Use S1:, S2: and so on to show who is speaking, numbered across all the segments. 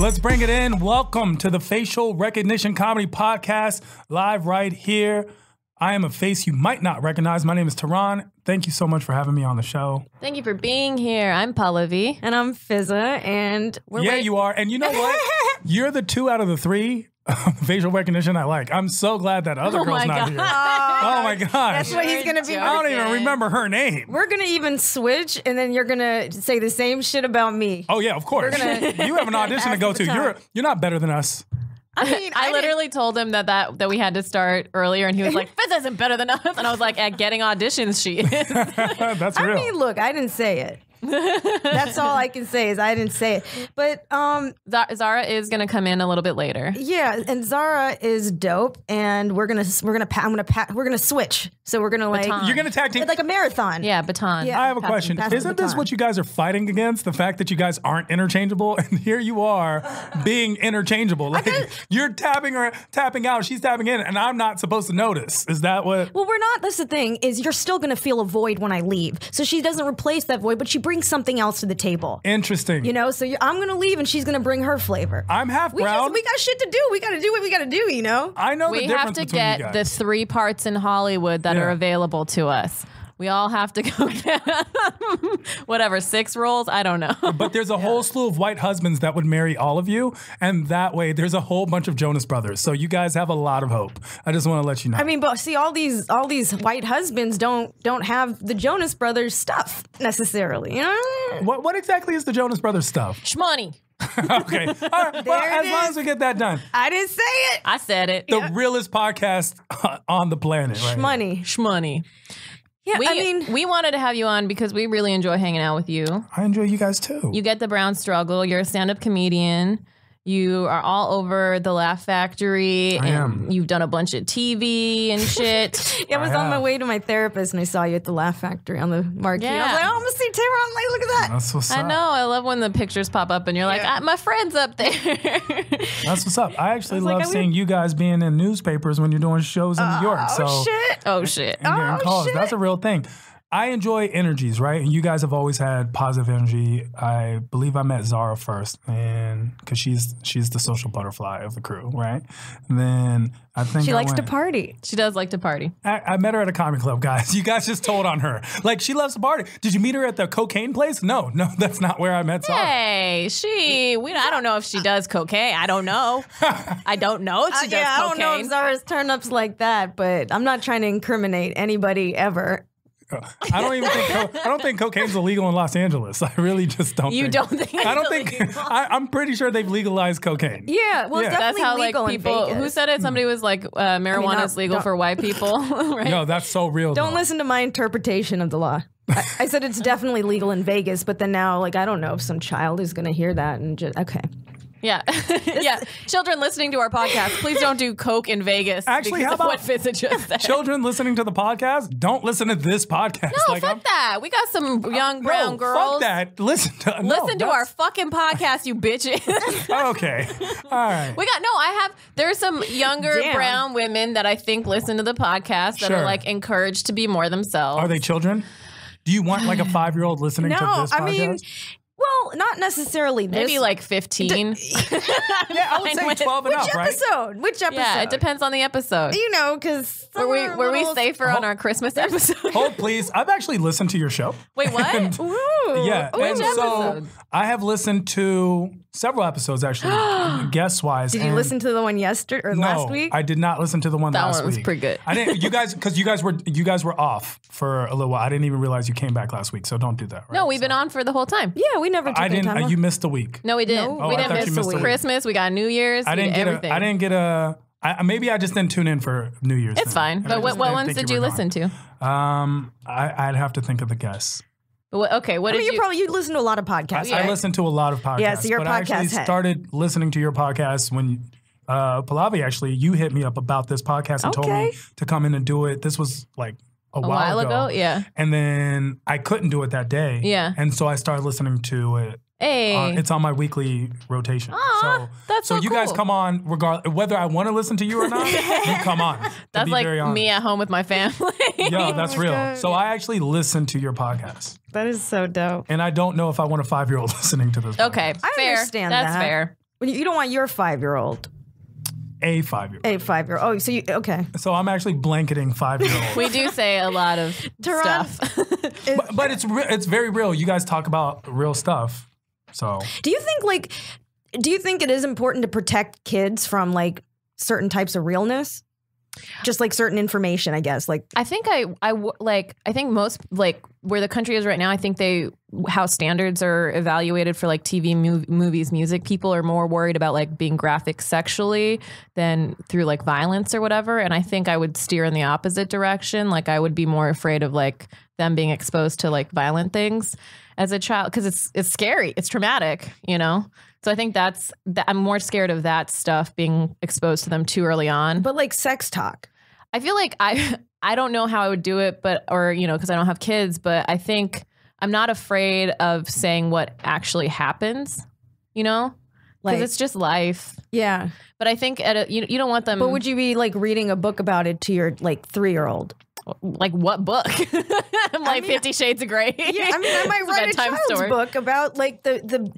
S1: Let's bring it in. Welcome to the Facial Recognition Comedy Podcast, live right here. I am a face you might not recognize. My name is Tehran. Thank you so much for having me on the show.
S2: Thank you for being here. I'm Pallavi.
S3: And I'm Fizza, and we're
S1: you are. And you know what? You're the 2 out of the 3 facial recognition I like. I'm so glad that other girl's not here. Oh my gosh.
S3: That's what he's going to be.
S1: I don't even remember her name.
S3: We're going to even switch, and then you're going to say the same shit about me.
S1: Oh yeah, of course. You have an audition to go to. You're not better than us.
S2: I mean, I literally told him that we had to start earlier, and he was like, "Fizz isn't better than us," and I was like, "At getting auditions, she is."
S1: That's real.
S3: I mean, look, I didn't say it. That's all I can say is I didn't say it. But
S2: Zara is gonna come in a little bit later.
S3: Yeah, and Zara is dope, and we're gonna switch. So we're gonna
S1: you're gonna tag team
S3: like a marathon.
S2: Yeah, baton.
S3: Yeah,
S1: I have a question. Isn't this what you guys are fighting against? The fact that you guys aren't interchangeable, and here you are being interchangeable. Like you're tapping out, she's tapping in, and I'm not supposed to notice. Is that what?
S3: Well, we're not. That's the thing. Is you're still gonna feel a void when I leave. So she doesn't replace that void, but she brings something else to the table.
S1: Interesting.
S3: You know, so I'm going to leave and she's going to bring her flavor.
S1: I'm half brown.
S3: We got shit to do. We got to do what we got to do, you know?
S1: I know the difference between you guys.
S2: We have to get the 3 parts in Hollywood that are available to us. We all have to go get whatever, 6 roles? I don't know.
S1: But there's a whole slew of white husbands that would marry all of you. And that way, there's a whole bunch of Jonas Brothers. So you guys have a lot of hope. I just want to let you know.
S3: I mean, but see, all these white husbands don't have the Jonas Brothers stuff necessarily. You know?
S1: What exactly is the Jonas Brothers stuff?
S2: Shmoney.
S1: Okay. All right. Well, as long as we get that done.
S3: I didn't say it.
S2: I said it.
S1: The realest podcast on the planet. Right?
S2: Shmoney.
S3: Yeah,
S2: we wanted to have you on because we really enjoy hanging out with you.
S1: I enjoy you guys too.
S2: You get the brown struggle. You're a stand-up comedian. You are all over the Laugh Factory. And you've done a bunch of TV and shit.
S3: I was on my way to my therapist and I saw you at the Laugh Factory on the marquee.
S2: Yeah.
S3: I was like, oh, I'm going to see Tehran. I'm like, look at that.
S1: That's what's up.
S2: I know. I love when the pictures pop up and you're like, my friend's up there.
S1: That's what's up. I actually love seeing you guys being in newspapers when you're doing shows in New York.
S2: Oh, shit.
S1: And getting calls.
S3: Shit.
S1: That's a real thing. I enjoy energies, right? And you guys have always had positive energy. I believe I met Zara first, and because she's the social butterfly of the crew, right? And then I think
S3: she likes to party.
S2: She does like to party.
S1: I met her at a comedy club, guys. You guys just told on her. Like, she loves to party. Did you meet her at the cocaine place? No, that's not where I met Zara.
S2: Hey, I don't know if she does cocaine. I don't know. I don't know if she does cocaine.
S3: I don't know if Zara's turn-ups like that, but I'm not trying to incriminate anybody ever.
S1: I don't think cocaine's illegal in Los Angeles. I really just don't.
S2: You don't think?
S1: I don't think. I'm pretty sure they've legalized cocaine.
S3: Yeah, well, it's definitely
S2: that's how
S3: legal
S2: like people.
S3: in Vegas.
S2: Who said it? Somebody was like, marijuana is legal for white people. Right?
S1: No, that's so real.
S3: Don't listen to my interpretation of the law. I said it's definitely legal in Vegas, but then now, like, I don't know if some child is going to hear that and just okay.
S2: Yeah. Yeah. Children listening to our podcast, please don't do coke in Vegas.
S1: Actually, how about
S2: what Fizza just said?
S1: Children listening to the podcast, don't listen to this podcast.
S2: No, fuck that. We got some young brown girls.
S1: Fuck that. Listen to
S2: our fucking podcast, you bitches.
S1: Okay. All right.
S2: There's some younger brown women that I think listen to the podcast that are like encouraged to be more themselves.
S1: Are they children? Do you want like a 5-year-old listening to this podcast?
S3: I mean, well, not necessarally this.
S2: Maybe like 15.
S1: Yeah, I would say 12 and up, right?
S3: Which episode?
S2: Yeah, it depends on the episode.
S3: You know, because
S2: were we safer on our Christmas episode?
S1: Hold, please. I've actually listened to your show.
S2: Wait, what?
S1: Yeah.
S2: Which episode?
S1: So I have listened to several episodes, actually, guest-wise.
S3: Did you listen to the one yesterday or last week?
S1: I did not listen to the one last week.
S2: That one was pretty good.
S1: I didn't. Because you guys were off for a little while. I didn't even realize you came back last week. So don't do that. Right?
S2: No, we've been on for the whole time.
S3: Yeah, we never took any time off.
S1: You missed a week.
S2: No, we didn't.
S3: No.
S2: We didn't miss Christmas. We got New Year's. I didn't
S1: get a. Maybe I just didn't tune in for New Year's.
S2: It's fine. But what ones did you listen to?
S1: I'd have to think of the guests.
S2: Okay, what did
S3: you listen to a lot of podcasts.
S1: I listen to a lot of podcasts.
S3: Yeah, so you're a podcast
S1: I actually started listening to your podcast when Pallavi, actually, you hit me up about this podcast and told me to come in and do it. This was like a while ago.
S2: Yeah.
S1: And then I couldn't do it that day.
S2: Yeah.
S1: And so I started listening to it.
S2: Hey.
S1: It's on my weekly rotation.
S2: Aww, that's so
S1: you
S2: cool.
S1: guys come on, regardless whether I want to listen to you or not. You come on.
S2: That's like me at home with my family.
S1: Yo, that's real. God. So I actually listen to your podcast.
S3: That is so dope.
S1: And I don't know if I want a 5-year-old listening to this.
S2: Okay,
S3: I understand
S2: That's
S3: that.
S2: fair.
S3: You don't want your 5-year-old.
S1: A 5-year-old.
S3: A 5-year-old. Oh, so okay.
S1: So I'm actually blanketing 5-year-olds.
S2: We do say a lot of stuff.
S1: but it's very real. You guys talk about real stuff. So
S3: do you think it is important to protect kids from like certain types of realness? Just like certain information, I guess. Like
S2: I think I think most like where the country is right now, I think how standards are evaluated for like TV, movies, music. People are more worried about like being graphic sexually than through like violence or whatever. And I think I would steer in the opposite direction. Like I would be more afraid of like them being exposed to like violent things as a child because it's scary, it's traumatic, you know. So I think I'm more scared of that stuff being exposed to them too early on.
S3: But like sex talk.
S2: I feel like I don't know how I would do it, because I don't have kids, but I think I'm not afraid of saying what actually happens, you know? Because it's just life.
S3: Yeah.
S2: But I think you don't want them.
S3: But would you be like reading a book about it to your like 3-year-old?
S2: Like what book? I'm like 50 Shades of Grey.
S3: Yeah, I mean, I might write a child's book about like the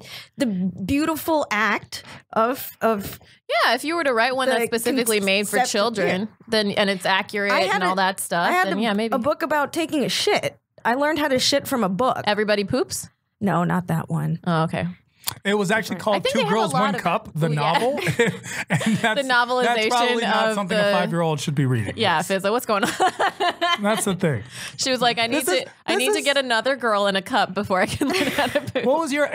S3: beautiful act of.
S2: Yeah, if you were to write one that's specifically made for children, then and it's accurate and all that stuff, then maybe
S3: a book about taking a shit. I learned how to shit from a book.
S2: Everybody Poops?
S3: No, not that one.
S2: Oh, okay.
S1: It was actually called Two Girls, One Cup, the novel. And
S2: the novelization
S1: that's probably not something a 5-year-old should be reading.
S2: Yeah, Fizz, like, what's going on?
S1: That's the thing.
S2: She was like, I need to get another girl in a cup before I can learn how to poop.
S1: What was your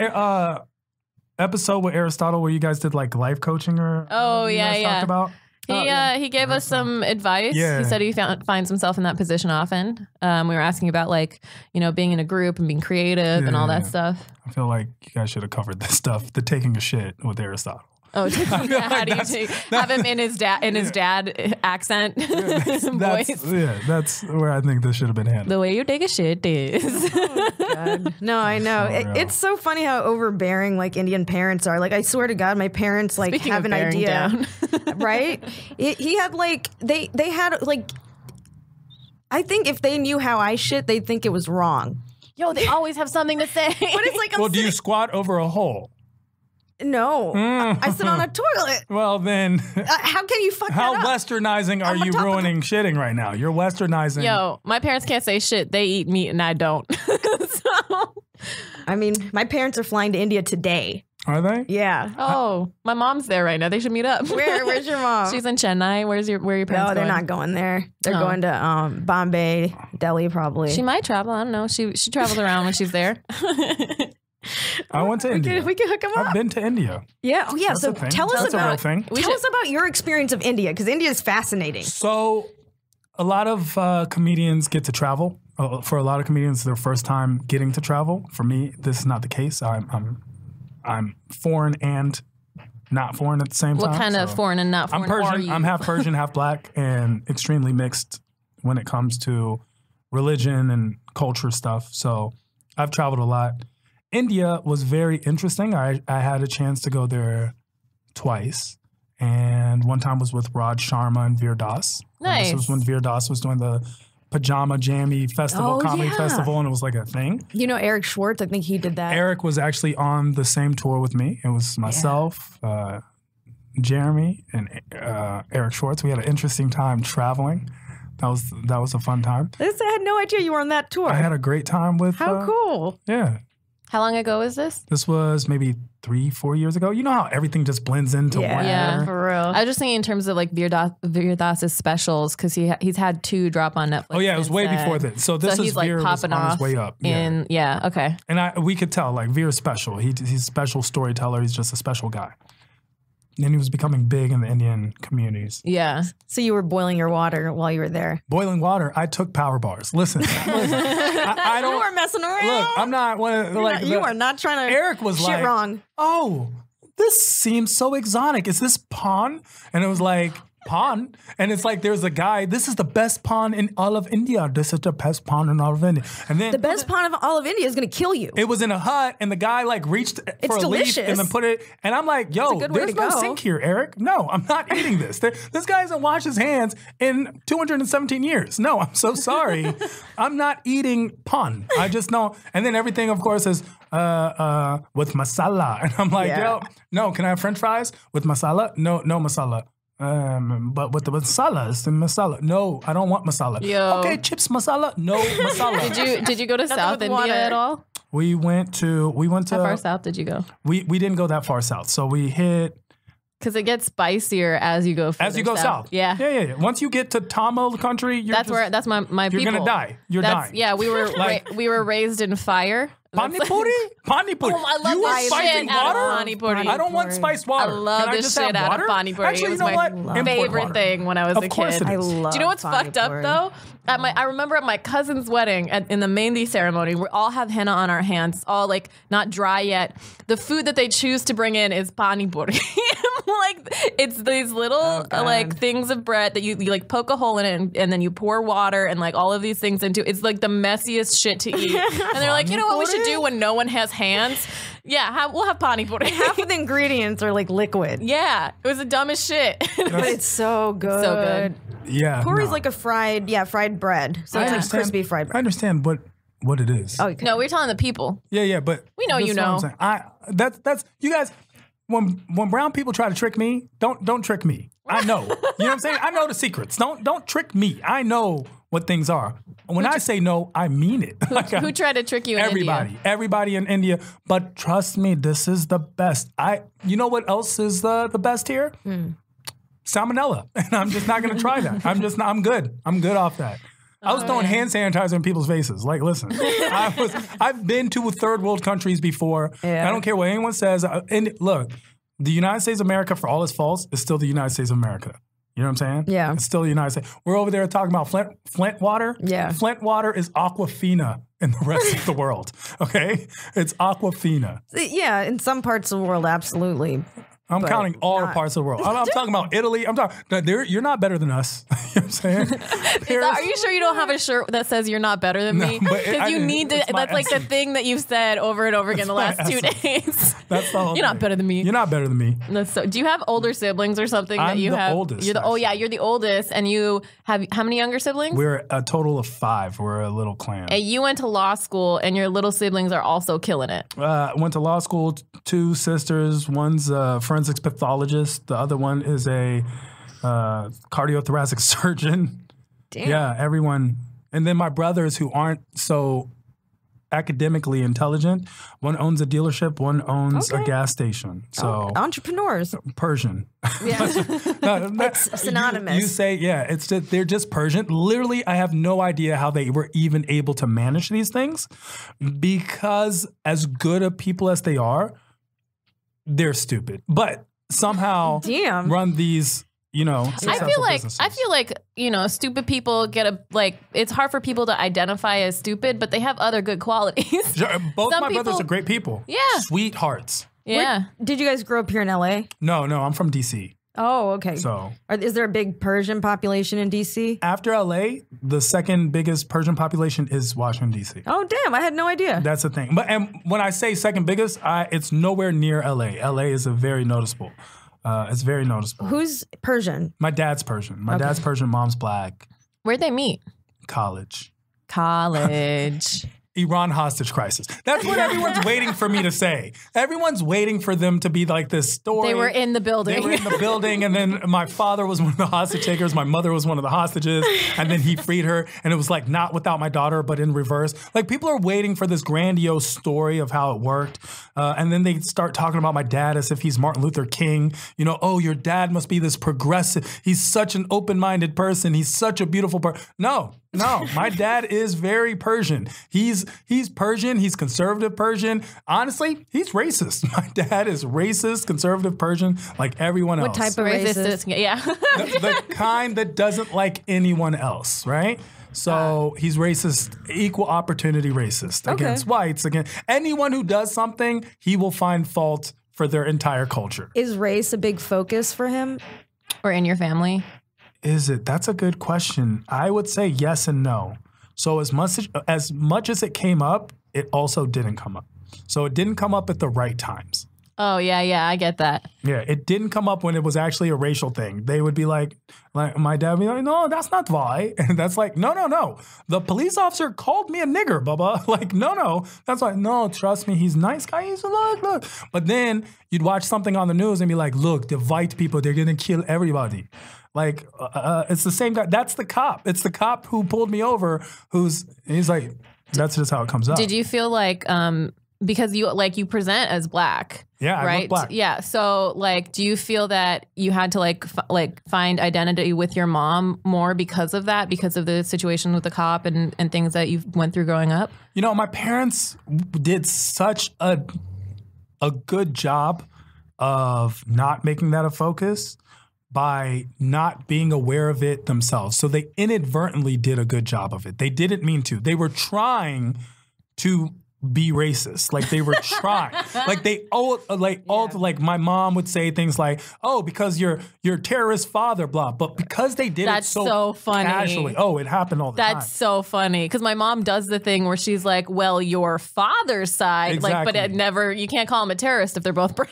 S1: episode with Aristotle where you guys did like life coaching or talked about?
S2: He gave us some advice. Yeah. He said he finds himself in that position often. We were asking about like, being in a group and being creative and all that stuff.
S1: I feel like you guys should have covered this stuff, the taking a shit with Aristotle.
S2: Oh, how do you have him in his dad accent voice?
S1: Yeah, that's where I think this should have been handled.
S2: The way you take a shit is.
S3: Oh, God. No, I know. It's so funny how overbearing like Indian parents are. Like, I swear to God, my parents like have an idea, down. Right? He had like they had like. I think if they knew how I shit, they'd think it was wrong.
S2: Yo, they always have something to say. But
S3: it's like,
S1: well, do you squat over a hole?
S3: No, I sit on a toilet.
S1: Well, then,
S3: how can you fuck
S1: how
S3: that up?
S1: westernizing are you ruining shitting right now? You're westernizing.
S2: Yo, my parents can't say shit. They eat meat and I don't. So,
S3: I mean, my parents are flying to India today.
S1: Are they?
S3: Yeah.
S2: Oh, my mom's there right now. They should meet up. Where's
S3: your mom?
S2: She's in Chennai. Where are your parents going?
S3: No, they're not going there. They're going to Bombay, Delhi, probably.
S2: She might travel. I don't know. She travels around when she's there.
S1: I went to India.
S3: We can hook them up.
S1: I've been to India.
S3: Yeah. Oh, yeah.
S1: That's
S3: so tell us about your experience of India, because India is fascinating.
S1: So a lot of comedians get to travel. For a lot of comedians, their first time getting to travel. For me, this is not the case. I'm foreign and not foreign at the same time.
S2: What kind of foreign and not foreign
S1: I'm Persian.
S2: are you?
S1: I'm half Persian, half black, and extremely mixed when it comes to religion and culture stuff. So I've traveled a lot. India was very interesting. I had a chance to go there twice. And one time was with Raj Sharma and Veer Das.
S2: Nice.
S1: This was when Veer Das was doing the Pajama Jammy Festival, comedy festival, and it was like a thing.
S3: You know Eric Schwartz? I think he did that.
S1: Eric was actually on the same tour with me. It was myself, Jeremy, and Eric Schwartz. We had an interesting time traveling. That was a fun time.
S3: I had no idea you were on that tour.
S1: I had a great time with.
S3: How cool!
S1: Yeah.
S2: How long ago was this?
S1: This was maybe 3-4 years ago. You know how everything just blends into one.
S2: Yeah,
S3: for real.
S2: I was just thinking in terms of like Veer Das' specials, because he's had 2 drop on Netflix.
S1: Oh yeah, it was way before that. So this is
S2: like
S1: Veer
S2: popping
S1: on
S2: off
S1: his way up.
S2: Okay.
S1: And we could tell like Veer's special. He's a special storyteller. He's just a special guy. And he was becoming big in the Indian communities.
S2: Yeah.
S3: So you were boiling your water while you were there.
S1: Boiling water. I took power bars. Listen. I don't.
S3: You were messing around.
S1: Look, I'm not one of
S3: you are not trying to.
S1: Eric was
S3: shit
S1: like,
S3: wrong.
S1: Oh, this seems so exotic. Is this pawn? And it was like, Pawn. And it's like, there's a guy, this is the best pawn in all of India. This is the best pawn in all of India. And then
S3: the best pawn of all of India is going to kill you.
S1: It was in a hut, and the guy like reached for a leaf and then put it, and I'm like, yo, there's no sink here, Eric. No, I'm not eating this. This guy hasn't washed his hands in 217 years. No, I'm so sorry. I'm not eating pawn. I just know. And then everything, of course, is with masala. And I'm like, yo, no, can I have French fries with masala? No masala. But with the masala, it's the masala. No, I don't want masala.
S2: Yo.
S1: Okay, chips masala. No masala.
S2: Did you go to South India at all?
S1: We went to.
S2: How far south did you go?
S1: We didn't go that far south, so we hit.
S2: Because it gets spicier as you go
S1: south. Yeah. Once you get to Tamil country,
S2: that's my people.
S1: You're gonna die. You're dying.
S2: Yeah, we were raised in fire.
S1: Pani puri? Pani puri.
S2: Oh, I love the shit out of pani puri.
S1: I don't want spiced water.
S2: I love the shit out of pani puri.
S1: Actually,
S2: it was my favorite thing when I was a kid.
S1: I love.
S2: Do you know what's fucked up though? I remember at my cousin's wedding in the mehndi ceremony, we all have henna on our hands, all like not dry yet. The food that they choose to bring in is pani puri. Like it's these little like things of bread that you like poke a hole in it and then you pour water and like all of these things into. It's like the messiest shit to eat. And they're like, you know what we should do when no one has hands? Yeah, we'll have pani puri.
S3: Half of the ingredients are like liquid.
S2: Yeah, it was the dumbest shit.
S3: But it's so good.
S2: So good.
S1: Yeah.
S3: Puri's like a fried bread. So it's a crispy fried bread.
S1: I understand what it is.
S3: Okay.
S2: No, we're telling the people.
S1: Yeah, but
S2: we know you know.
S1: That's you guys. When brown people try to trick me, don't trick me. I know. You know what I'm saying? I know the secrets. Don't trick me. I know what things are. When I say no, I mean it.
S2: Who tried to trick you in India?
S1: Everybody in India. But trust me, this is the best. You know what else is the best here? Salmonella. And I'm just not going to try that. I'm good. I'm good off that. I was throwing hand sanitizer in people's faces. Like, listen, I've been to third world countries before. Yeah. I don't care what anyone says. And look, the United States of America, for all its faults, is still the United States of America. You know what I'm saying?
S3: Yeah.
S1: It's still the United States. We're over there talking about Flint water.
S3: Yeah.
S1: Flint water is Aquafina in the rest of the world. Okay? It's Aquafina.
S3: Yeah, in some parts of the world, absolutely.
S1: I'm counting all the parts of the world. I'm talking about Italy. I'm talking. You're not better than us. You know what I'm saying?
S2: Are you sure you don't have a shirt that says you're not better than me? Because you need to. That's like the thing that you've said over and over again the last 2 days.
S1: That's the whole
S2: You're not better than me.
S1: You're not better than me.
S2: Do you have older siblings or something that you have?
S1: I'm the oldest.
S2: You're the oldest, and you have how many younger siblings?
S1: We're a total of 5. We're a little clan.
S2: And you went to law school, and your little siblings are also killing it.
S1: Went to law school. 2 sisters. One's a forensics pathologist. The other one is a cardiothoracic surgeon.
S3: Damn.
S1: Yeah, everyone. And then my brothers who aren't so academically intelligent. One owns a dealership. One owns a gas station. So
S3: entrepreneurs.
S1: Persian.
S3: Yeah, that's synonymous.
S1: You say, it's just, they're just Persian. Literally, I have no idea how they were even able to manage these things because as good a people as they are, they're stupid. But somehow run these,
S2: I feel like, stupid people it's hard for people to identify as stupid, but they have other good qualities.
S1: Both my brothers are great people.
S2: Yeah.
S1: Sweethearts.
S2: Yeah.
S3: Did you guys grow up here in LA?
S1: No, I'm from DC.
S3: Oh, okay.
S1: So,
S3: is there a big Persian population in DC?
S1: After LA, the second biggest Persian population is Washington, DC.
S3: Oh, damn. I had no idea.
S1: That's the thing. And when I say second biggest, it's nowhere near LA. LA is very noticeable. It's very noticeable.
S3: Who's Persian?
S1: My dad's Persian. My dad's Persian. Mom's black.
S2: Where'd they meet?
S1: College. Iran hostage crisis. That's what everyone's waiting for me to say. Everyone's waiting for them to be like this story.
S2: They were in the building.
S1: And then my father was one of the hostage takers. My mother was one of the hostages. And then he freed her. And it was like not without my daughter, but in reverse. Like people are waiting for this grandiose story of how it worked. And then they start talking about my dad as if he's Martin Luther King. Your dad must be this progressive. He's such an open-minded person. He's such a beautiful person. No, my dad is very Persian. He's Persian. He's conservative Persian. Honestly, he's racist. My dad is racist, conservative Persian, like everyone else.
S3: What type of racist?
S2: Yeah.
S1: the kind that doesn't like anyone else, right? So he's racist, equal opportunity racist against whites, against anyone who does something, he will find fault for their entire culture.
S3: Is race a big focus for him?
S2: Or in your family?
S1: Is it? That's a good question. I would say yes and no. So as much as it came up, it also didn't come up. So it didn't come up at the right times.
S2: Oh, yeah, I get that.
S1: Yeah, it didn't come up when it was actually a racial thing. They would be like my dad would be like, no, that's not why. And that's like, no. The police officer called me a nigger, Bubba. Like, no. That's like, no, trust me, he's a nice guy. He's look. But then you'd watch something on the news and be like, look, the white people, they're going to kill everybody. Like, it's the same guy. That's the cop. It's the cop who pulled me over he's like, that's just how it comes out.
S2: Did you feel like, because you present as black?
S1: Yeah,
S2: right?
S1: I look black.
S2: Yeah. So do you feel that you had to find identity with your mom more because of that, because of the situation with the cop and things that you went through growing up? My parents did such a good job of not making that a focus by not being aware of it themselves. So they inadvertently did a good job of it. They didn't mean to. They were trying to be racist. Like they were trying. Like my mom would say things like, "Oh, because your terrorist father, blah." But because they did it so funny.
S1: Casually. Oh, it happened all the time.
S2: That's so funny because my mom does the thing where she's like, "Well, your father's side,"
S1: exactly.
S2: but you can't call him a terrorist if they're both brown.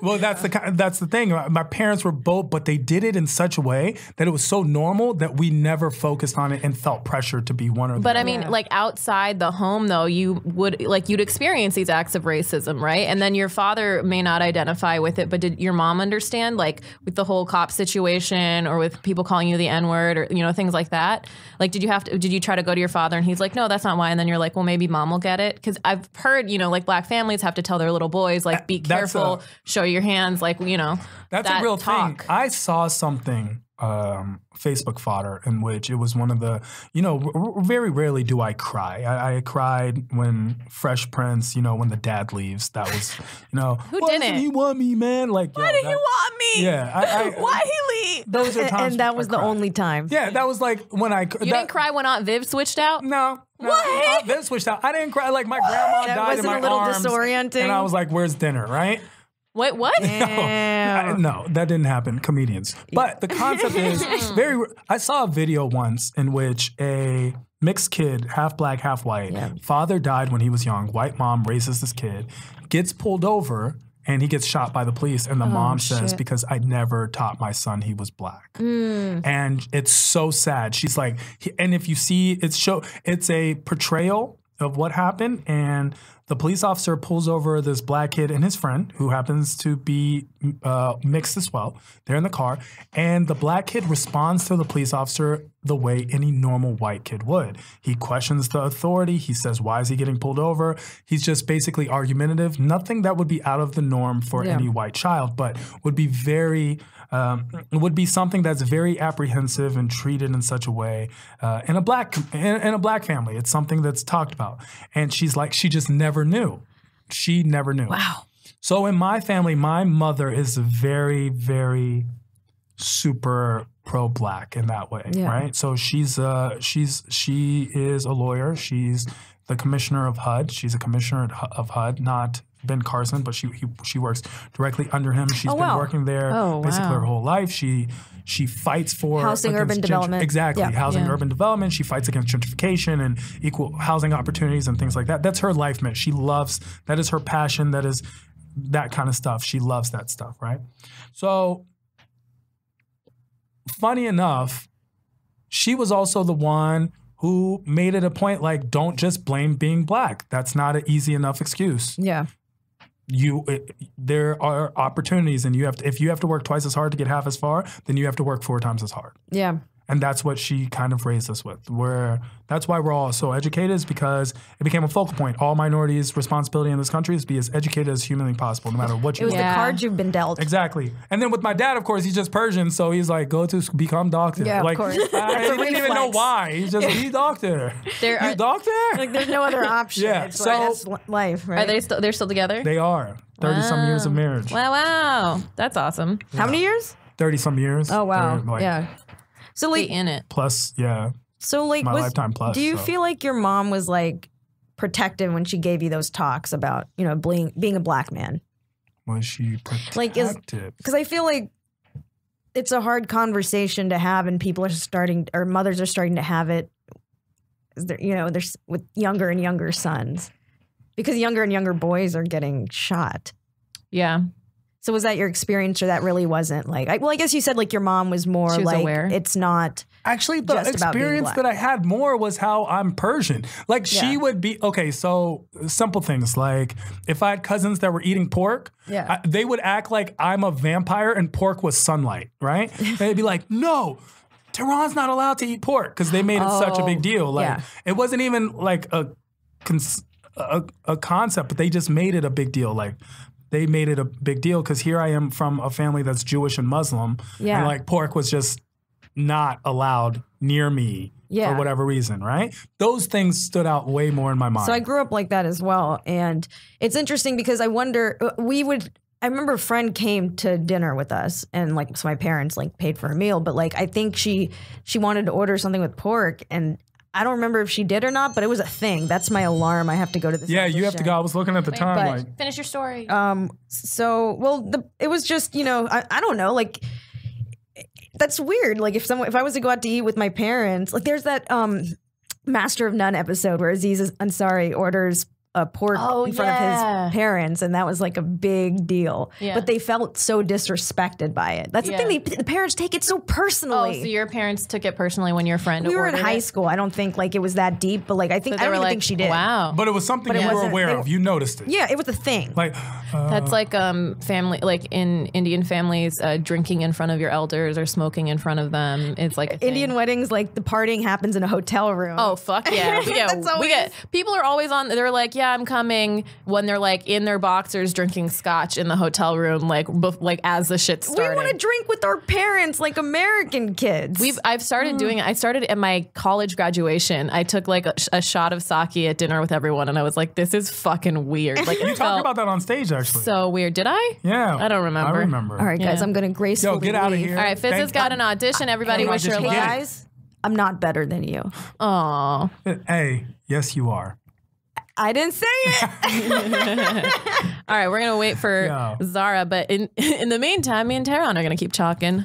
S1: Well, that's the thing. My parents were both, but they did it in such a way that it was so normal that we never focused on it and felt pressure to be one or the other.
S2: But I mean, outside the home, though, you'd experience these acts of racism, right? And then your father may not identify with it, but did your mom understand, with the whole cop situation or with people calling you the N-word or, things like that? Did you try to go to your father and he's like, no, that's not why. And then you're like, well, maybe mom will get it. Because I've heard, black families have to tell their little boys, be careful, show your hands,
S1: That's a real thing. I saw something, Facebook fodder, in which it was one of the, very rarely do I cry. I cried when Fresh Prince, when the dad leaves. That was,
S2: Who
S1: why
S2: didn't?
S1: doesn't he want me, man? Why
S2: did he want me?
S1: Yeah.
S2: Why he leave?
S1: Those are times
S3: and that was the only time.
S1: Yeah, that was when I...
S2: You didn't cry when Aunt Viv switched out?
S1: No.
S2: What?
S1: Aunt Viv switched out. I didn't cry. My grandma died in my arms.
S3: That wasn't a little disorienting?
S1: And I was like, where's dinner, right?
S2: Wait, what?
S1: No, that didn't happen. Comedians. But the concept is I saw a video once in which a mixed kid, half black, half white, father died when he was young, white mom raises this kid, gets pulled over, and he gets shot by the police. And the mom says, because I never taught my son he was black. And it's so sad. She's like, and if you see, it's a portrayal of what happened. And the police officer pulls over this black kid and his friend, who happens to be mixed as well. They're in the car. And the black kid responds to the police officer the way any normal white kid would. He questions the authority. He says, why is he getting pulled over? He's just basically argumentative. Nothing that would be out of the norm for any white child, but would be something that's very apprehensive and treated in such a way in a black family. It's something that's talked about. And she's like, she just never knew. She never knew.
S2: Wow.
S1: So in my family, my mother is very, very super pro-black in that way, right? So she is a lawyer. She's the commissioner of HUD. She's a commissioner of HUD, not Ben Carson, but she works directly under him. She's been working there basically her whole life. She fights for
S3: housing, urban development.
S1: Exactly, housing, urban development. She fights against gentrification and equal housing opportunities and things like that. That's her life mission. She loves, that is her passion. That is that kind of stuff. She loves that stuff, right? So, funny enough, she was also the one who made it a point, don't just blame being black. That's not an easy enough excuse.
S3: Yeah.
S1: There are opportunities, and if you have to work twice as hard to get half as far, then you have to work 4 times as hard. Yeah. And that's what she kind of raised us with. That's why we're all so educated, is because it became a focal point. All minorities' responsibility in this country is to be as educated as humanly possible, no matter what you
S3: do. It was the cards you've been dealt.
S1: Exactly. And then with my dad, of course, he's just Persian, so he's like, go to become doctor.
S3: Yeah, of course.
S1: I didn't even know why. He's just, be doctor. You doctor?
S3: There's no other option.
S1: Yeah.
S3: So that's life, right?
S2: Are they're still together?
S1: They are. 30-some years of marriage.
S2: Wow. That's awesome.
S3: Yeah. How many years?
S1: 30-some years.
S3: Oh, wow. Yeah. So
S2: in it.
S1: Plus, yeah.
S3: So my lifetime plus. Do you feel like your mom was protective when she gave you those talks about, being a black man?
S1: Was she protective?
S3: Because I feel like it's a hard conversation to have, and people are starting, or mothers are starting to have it. There's with younger and younger sons, because younger and younger boys are getting shot.
S2: Yeah.
S3: So was that your experience, or that really wasn't like? I guess you said like your mom was more
S2: she was
S3: like
S2: aware.
S3: It's not.
S1: Actually, the experience that I had more was how I'm Persian. Like she would be so simple things like if I had cousins that were eating pork, they would act like I'm a vampire and pork was sunlight, right? And they'd be like, no. Tehran's not allowed to eat pork because they made it such a big deal. Like it wasn't even like a concept, but they just made it a big deal. Like they made it a big deal because here I am from a family that's Jewish and Muslim, and like pork was just not allowed near me for whatever reason, right? Those things stood out way more in my mind.
S3: So I grew up like that as well, and it's interesting because I wonder I remember a friend came to dinner with us, and like so my parents like paid for her meal, but like I think she wanted to order something with pork, and I don't remember if she did or not, but it was a thing. That's my alarm. I have to go to this.
S1: Yeah, you have to go. I was looking at the time. Like,
S2: finish your story.
S3: It was just I don't know, like that's weird. Like if I was to go out to eat with my parents, like there's that Master of None episode where Aziz Ansari orders a pork in front of his parents, and that was like a big deal. Yeah. But they felt so disrespected by it. That's the thing. The parents take it so personally.
S2: Oh, so your parents took it personally when your friend
S3: We were in high school. I don't think like it was that deep, but like I think I don't even think she did.
S2: Wow.
S1: But it was something you were aware of. You noticed it.
S3: Yeah, it was a thing.
S1: Like
S2: that's like family, like in Indian families, drinking in front of your elders or smoking in front of them. It's like a
S3: Indian
S2: thing.
S3: Weddings, like the partying happens in a hotel room.
S2: Oh fuck yeah. We get people are always on. They're like, yeah, I'm coming, when they're like in their boxers drinking scotch in the hotel room, like as the shit's starting.
S3: We want to drink with our parents like American kids.
S2: I've started doing it. I started at my college graduation. I took like a shot of sake at dinner with everyone, and I was like, this is fucking weird. Like
S1: you talked about that on stage actually.
S2: So weird. Did I?
S1: Yeah.
S2: I don't remember.
S1: I remember.
S3: All right, guys, I'm going to gracefully
S1: get out of here.
S2: All right, Fizz has got an audition. Everybody wish her luck.
S3: Guys, I'm not better than you.
S2: Aw.
S1: Hey, yes you are.
S3: I didn't say it.
S2: All right, we're going to wait for Zara, but in the meantime, me and Tehran are going to keep talking.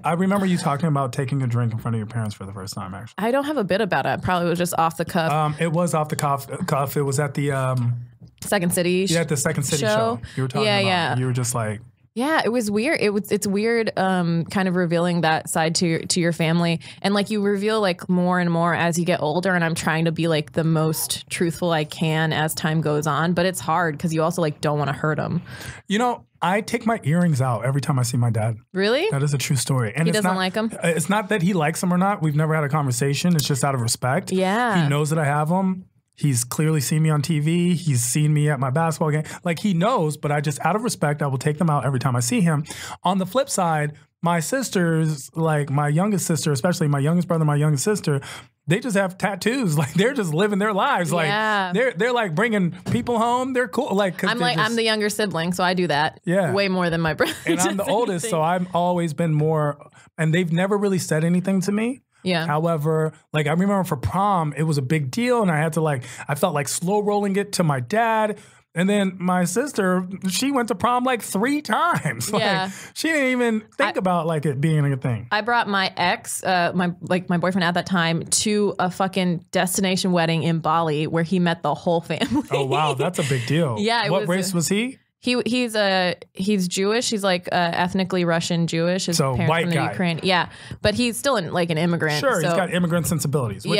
S1: I remember you talking about taking a drink in front of your parents for the first time, actually.
S2: I don't have a bit about it. Probably was just off the cuff.
S1: It was off the cuff. It was at the...
S2: Second City
S1: at the Second City show. You were talking about. You were just like...
S2: Yeah, it was weird. It's weird kind of revealing that side to your family. And like you reveal like more and more as you get older, and I'm trying to be like the most truthful I can as time goes on, but it's hard because you also like don't want to hurt them.
S1: I take my earrings out every time I see my dad.
S2: Really?
S1: That is a true story. And
S2: he doesn't like them?
S1: It's not that he likes them or not. We've never had a conversation. It's just out of respect.
S2: Yeah.
S1: He knows that I have them. He's clearly seen me on TV. He's seen me at my basketball game. Like, he knows, but I just, out of respect, I will take them out every time I see him. On the flip side, my sisters, like my youngest sister, especially my youngest brother, my youngest sister, they just have tattoos. Like, they're just living their lives. Like, they're like bringing people home. They're cool. Like,
S2: I'm the younger sibling, so I do that. Yeah. Way more than my brother.
S1: And I'm the oldest, so I've always been more, and they've never really said anything to me.
S2: Yeah.
S1: However, like I remember for prom, it was a big deal, and I had to I felt like slow rolling it to my dad. And then my sister, she went to prom like 3 times.
S2: Yeah.
S1: Like, she didn't even think about like it being a thing.
S2: I brought my ex, my boyfriend at that time, to a fucking destination wedding in Bali where he met the whole family.
S1: Oh wow, that's a big deal.
S2: Yeah.
S1: What race was he?
S2: He's Jewish. He's like ethnically Russian Jewish. His parents
S1: white
S2: from the
S1: guy.
S2: Ukraine. Yeah, but he's still an immigrant.
S1: Sure, he's got immigrant sensibilities. Which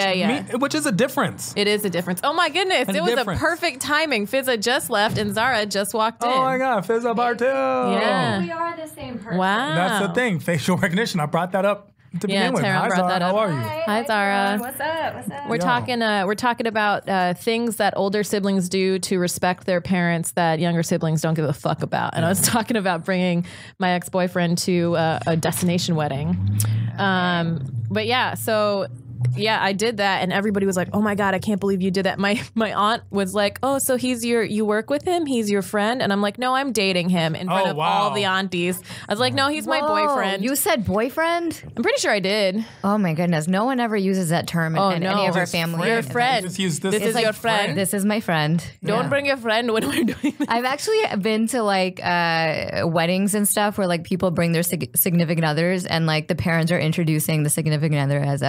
S1: which is a difference.
S2: It is a difference. Oh my goodness, it was a perfect timing. Fizza just left and Zara just walked in.
S1: Oh my God, Fizza Bartel.
S2: Yeah,
S4: we are the same person.
S2: Wow,
S1: that's the thing. Facial recognition. I brought that up to begin with.
S2: Tehran
S1: Hi,
S2: brought
S1: Zara.
S2: that up.
S1: How are you?
S2: Hi, Zara.
S4: What's up? What's up?
S2: We're talking about things that older siblings do to respect their parents that younger siblings don't give a fuck about. And I was talking about bringing my ex-boyfriend to a destination wedding. But yeah, so yeah, I did that, and everybody was like, "Oh my god, I can't believe you did that." My aunt was like, "Oh, so you work with him? He's your friend?" And I'm like, "No, I'm dating him," in front of all the aunties. I was like, "No, he's my boyfriend."
S5: You said boyfriend?
S2: I'm pretty sure I did.
S5: Oh my goodness, no one ever uses that term in any of our family.
S2: Your friend. This is your friend.
S5: This is my friend.
S2: Don't bring your friend when we're doing this.
S5: I've actually been to like weddings and stuff where like people bring their significant others, and like the parents are introducing the significant other as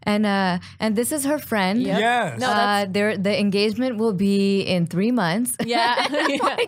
S5: and this is her friend.
S2: Yep.
S1: Yes.
S5: No, the engagement will be in 3 months.
S2: Yeah.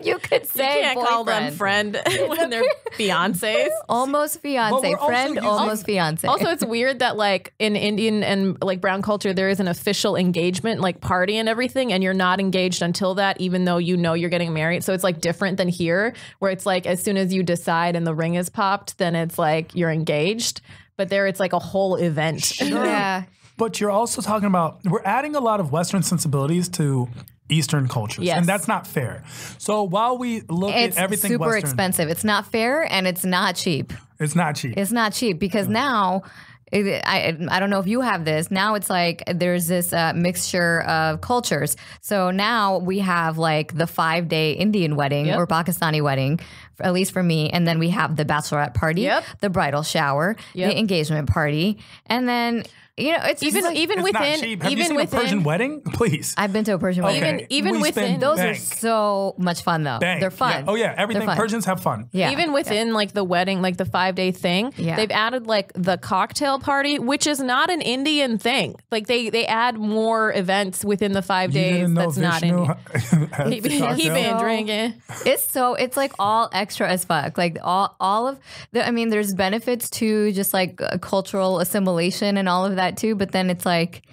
S5: You could say
S2: you can't call them friend when they're fiancés.
S5: Almost fiance. Friend, almost fiance.
S2: Also, it's weird that like in Indian and like brown culture, there is an official engagement, like party and everything, and you're not engaged until that, even though you know you're getting married. So it's like different than here, where it's like as soon as you decide and the ring is popped, then it's like you're engaged. But there, it's like a whole event.
S1: Sure.
S5: Yeah.
S1: But you're also talking about, we're adding a lot of Western sensibilities to Eastern cultures.
S2: Yes.
S1: And that's not fair. So while we look at everything
S5: super
S1: Western,
S5: expensive. It's not fair and it's not cheap.
S1: it's not cheap.
S5: It's not cheap because now, I don't know if you have this. Now it's like there's this mixture of cultures. So now we have like the 5-day Indian wedding or Pakistani wedding, at least for me. And then we have the bachelorette party, the bridal shower, the engagement party. And then, you know, it's
S2: even
S5: like,
S2: even
S1: It's
S2: within
S1: not cheap. Have you
S2: even
S1: seen
S2: within
S1: a Persian wedding? Please.
S5: I've been to a Persian wedding.
S2: Even
S1: We
S2: within
S1: spend
S5: Those are
S1: bank.
S5: so much fun though.
S1: Bank.
S5: They're fun.
S1: Yeah. Oh yeah, everything.
S5: They're fun.
S1: Persians have fun.
S5: Yeah.
S2: even within like the wedding, like the 5-day thing, they've added like the cocktail party, which is not an Indian thing. Like they add more events within the 5
S1: You
S2: days.
S1: didn't know
S2: That's not
S1: Vishnu
S2: Indian.
S1: has
S2: He
S1: the
S2: been
S1: cocktail?
S2: drinking.
S5: It's like all extra as fuck. Like all of the, I mean, there's benefits to just like cultural assimilation and all of that too. But then it's like,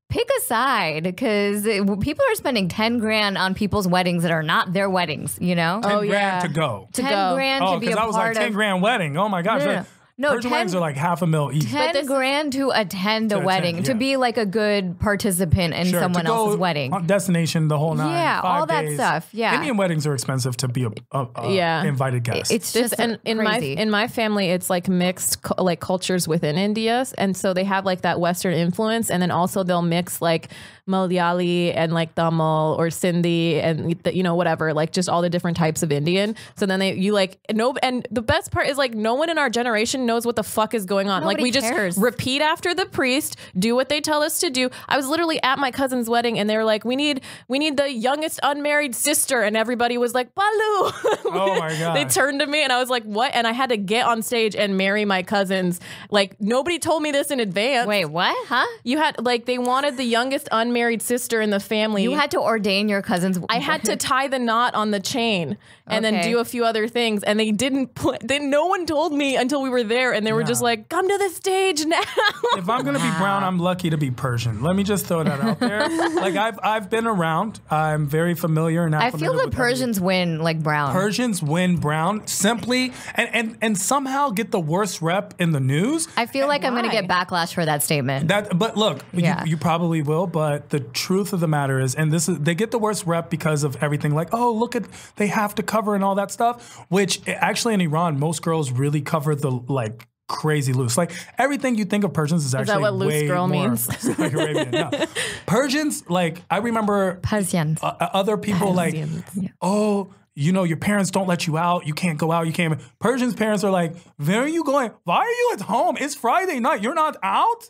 S5: pick a side because people are spending 10 grand on people's weddings that are not their weddings, you know?
S1: 10 grand to go.
S5: 10 grand
S1: Oh,
S5: to be a
S1: because I was like
S5: part
S1: 10
S5: of.
S1: grand wedding. Oh my gosh.
S5: No,
S1: Persian weddings are like $500,000 each.
S5: 10 grand to attend a
S1: attend,
S5: wedding, to
S1: yeah.
S5: be like a good participant in
S1: Sure,
S5: someone
S1: to go
S5: else's wedding.
S1: on destination, the whole 9.
S5: Yeah,
S1: 5
S5: all that
S1: days.
S5: stuff, yeah.
S1: Indian weddings are expensive to be a invited guest.
S5: It's
S2: This,
S5: just
S2: and
S5: crazy.
S2: in my family, it's like mixed like cultures within India, and so they have like that Western influence, and then also they'll mix like Malayali and like Tamil or Sindhi and you know whatever, like just all the different types of Indian. So then and the best part is like no one in our generation knows what the fuck is going on.
S5: Nobody
S2: like we
S5: cares.
S2: just repeat after the priest, do what they tell us to do. I was literally at my cousin's wedding, and they were like, "We need the youngest unmarried sister," and everybody was like, "Balu."
S1: Oh my god!
S2: They turned to me and I was like, what? And I had to get on stage and marry my cousins. Like nobody told me this in advance.
S5: Wait, what? Huh?
S2: You had like they wanted the youngest unmarried sister in the family.
S5: You had to ordain your cousin's.
S2: I had to tie the knot on the chain and then
S5: Okay.
S2: do a few other things. And they didn't no one told me until we were there. And they were just like, come to the stage now.
S1: If I'm gonna be brown, I'm lucky to be Persian. Let me just throw that out there. Like I've been around. I'm very familiar and
S5: I feel the Persians win like brown.
S1: Persians win brown simply and somehow get the worst rep in the news.
S5: I feel like I'm going to get backlash for that statement.
S1: But look, you probably will. But the truth of the matter is, and they get the worst rep because of everything. Like, oh, look at they have to cover and all that stuff. Which actually in Iran, most girls really cover the like crazy loose. Like everything you think of Persians is actually
S2: that what loose
S1: way
S2: girl
S1: more
S2: means?
S1: Saudi Arabian. No. Persians, like I remember
S5: Persians.
S1: other people
S2: Persians.
S1: like, oh, you know, your parents don't let you out. You can't go out. You can't. Persians' parents are like, where are you going? Why are you at home? It's Friday night. You're not out?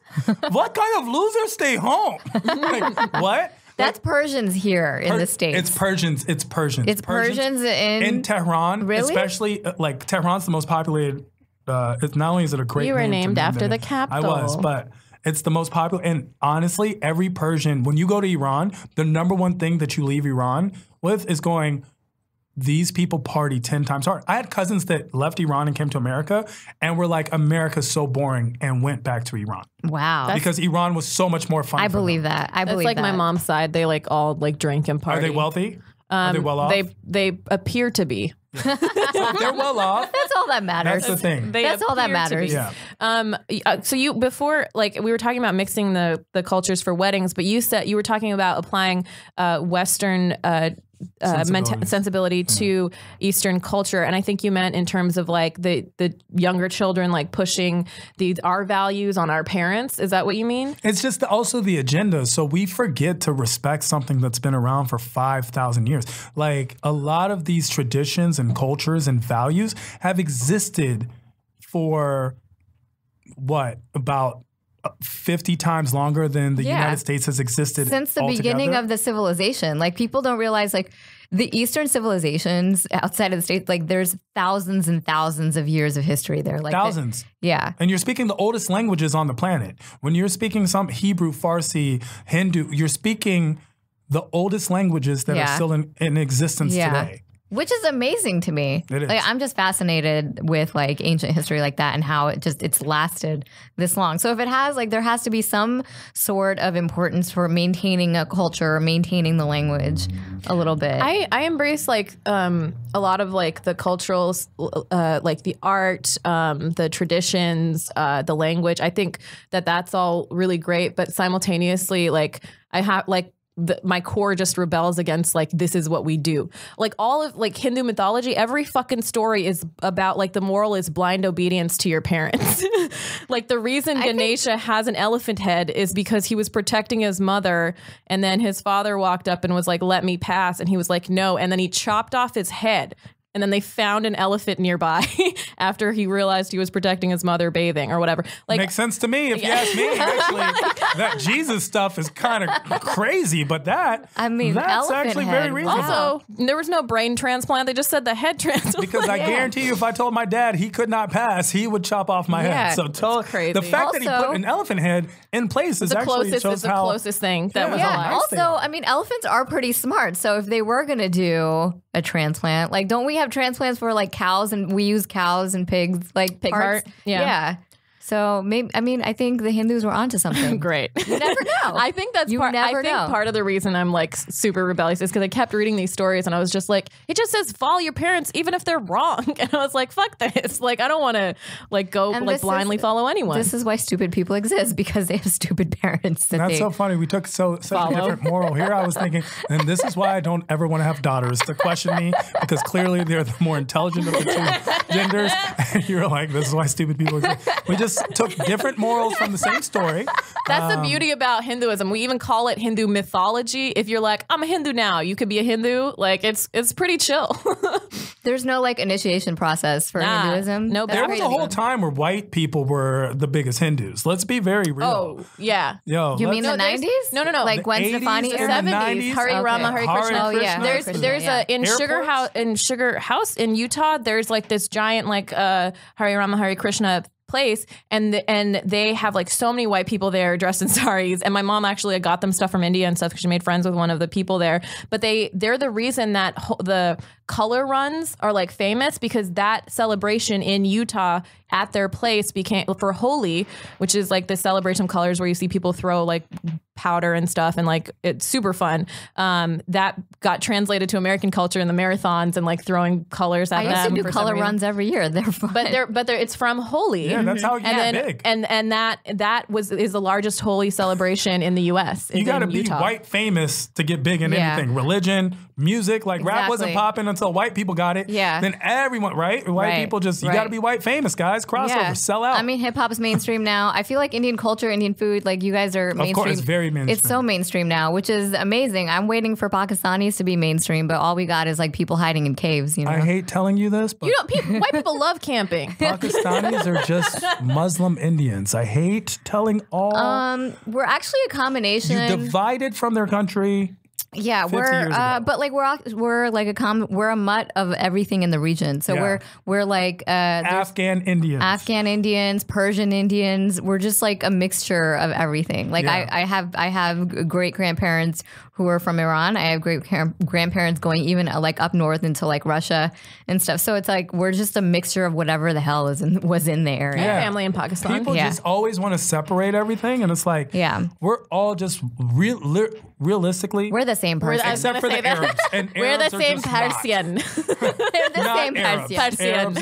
S1: What kind of loser stay home? Like, what?
S5: That's Persians here in the States.
S1: It's Persians. It's Persians.
S5: It's Persians
S1: in Tehran.
S5: Really?
S1: Especially, like, Tehran's the most populated. It's not only is it a great
S2: You were
S1: name to
S2: named
S1: name
S2: after
S1: it,
S2: the capital.
S1: I was, but it's the most popular. And honestly, every Persian, when you go to Iran, the number one thing that you leave Iran with is going, these people party 10 times hard. I had cousins that left Iran and came to America and were like, America's so boring, and went back to Iran.
S5: Wow.
S1: Because Iran was so much more fun.
S5: I
S1: for them.
S5: believe that. I
S2: That's
S5: believe
S2: like
S5: that.
S2: my mom's side. They like all like drink and party.
S1: Are they wealthy? Are they well off?
S2: They appear to be.
S1: So if they're well off.
S5: That's all that matters.
S1: That's the thing.
S5: That's all that
S2: appear to
S5: matters.
S2: be.
S1: Yeah.
S2: So you before like we were talking about mixing the cultures for weddings, but you said you were talking about applying Western sensibility to Eastern culture. And I think you meant in terms of like the younger children like pushing our values on our parents. Is that what you mean?
S1: It's just also the agenda. So we forget to respect something that's been around for 5,000 years. Like a lot of these traditions and cultures and values have existed for about 50 times longer than the United States has existed
S5: since the
S1: altogether.
S5: Beginning of the civilization. Like people don't realize like the Eastern civilizations outside of the States, like there's thousands and thousands of years of history there. Like
S1: thousands.
S5: Yeah.
S1: And you're speaking the oldest languages on the planet. When you're speaking some Hebrew, Farsi, Hindu, you're speaking the oldest languages that are still in existence today.
S5: Which is amazing to me.
S1: It is.
S5: Like I'm just fascinated with like ancient history like that and how it's lasted this long. So if it has there has to be some sort of importance for maintaining a culture, maintaining the language a little bit.
S2: I embrace like a lot of like the cultural like the art, the traditions, the language. I think that's all really great, but simultaneously like I have like my core just rebels against like this is what we do. Like all of like Hindu mythology, every fucking story is about like the moral is blind obedience to your parents. Like the reason Ganesha has an elephant head is because he was protecting his mother, and then his father walked up and was like, "Let me pass," and he was like, "No," and then he chopped off his head. And then they found an elephant nearby after he realized he was protecting his mother bathing or whatever. Like,
S1: makes sense to me if you ask me. Actually, that Jesus stuff is kind of crazy, but that's actually very reasonable.
S2: Also, there was no brain transplant. They just said the head transplant.
S1: Because I guarantee you, if I told my dad he could not pass, he would chop off my head. So
S2: crazy.
S1: The fact that he put an elephant head in place is actually shows
S2: the
S1: how
S2: closest thing that was alive.
S5: Also, I mean, elephants are pretty smart. So if they were going to do a transplant, like, don't we have transplants for like cows, and we use cows and pigs, like
S2: pig
S5: parts?
S2: heart? Yeah.
S5: So maybe, I mean, I think the Hindus were onto something.
S2: Great.
S5: You never know.
S2: I think that's part of the reason I'm like super rebellious is because I kept reading these stories and I was just like, it just says follow your parents even if they're wrong. And I was like, fuck this. Like, I don't want to like go like blindly follow anyone.
S5: This is why stupid people exist, because they have stupid parents.
S1: That's so funny. We took such a different moral. Here I was thinking, and this is why I don't ever want to have daughters to question me, because clearly they're the more intelligent of the two genders. And you're like, this is why stupid people exist. We just took different morals from the same story.
S2: That's the beauty about Hinduism. We even call it Hindu mythology. If you're like, I'm a Hindu now, you could be a Hindu. Like, it's pretty chill.
S5: There's no like initiation process for Hinduism.
S2: No,
S1: there was a whole time where white people were the biggest Hindus. Let's be very real.
S2: Oh, yeah.
S5: You mean the 90s?
S2: No.
S5: Like Gwen Stefani
S2: era? 70s. Hare Rama, Hare Krishna.
S5: Oh, yeah.
S2: There's a in Sugar House in Utah. There's like this giant like Hare Rama, Hare Krishna place, and they have like so many white people there dressed in saris, and my mom actually got them stuff from India and stuff because she made friends with one of the people there. But they're the reason that the color runs are like famous, because that celebration in Utah at their place became for Holi, which is like the celebration of colors where you see people throw like powder and stuff, and like it's super fun. That got translated to American culture in the marathons and like throwing colors at them.
S5: I used to do color runs every year. They're fun.
S2: But it's from Holi.
S1: Yeah, that's how it got big.
S2: And that is the largest Holi celebration in the U.S.
S1: You got to be white famous to get big in anything. Religion, music, like rap wasn't popping until white people got it.
S5: Yeah.
S1: Then everyone, right? White people just, you got to be white famous, guys. Crossover, sell out.
S5: I mean, hip hop is mainstream now. I feel like Indian culture, Indian food, like you guys are mainstream.
S1: Of course, it's very mainstream.
S5: It's so mainstream now, which is amazing. I'm waiting for Pakistanis to be mainstream, but all we got is like people hiding in caves. You know?
S1: I hate telling you this, but
S2: white people love camping.
S1: Pakistanis are just Muslim Indians. I hate telling all.
S5: We're actually a combination.
S1: You divided from their country.
S5: Yeah, but like we're like we're a mutt of everything in the region. So we're like
S1: Afghan
S5: Indians, Persian Indians. We're just like a mixture of everything. Like I have great grandparents who are from Iran. I have great grandparents going even like up north into like Russia and stuff. So it's like we're just a mixture of whatever the hell was in the area.
S2: Yeah. Family in Pakistan.
S1: People just always want to separate everything, and it's like we're all just realistically
S5: we're the same person,
S1: except for the Arabs. And
S2: we're
S1: Arabs
S2: the same Persian.
S5: They're the same Persian.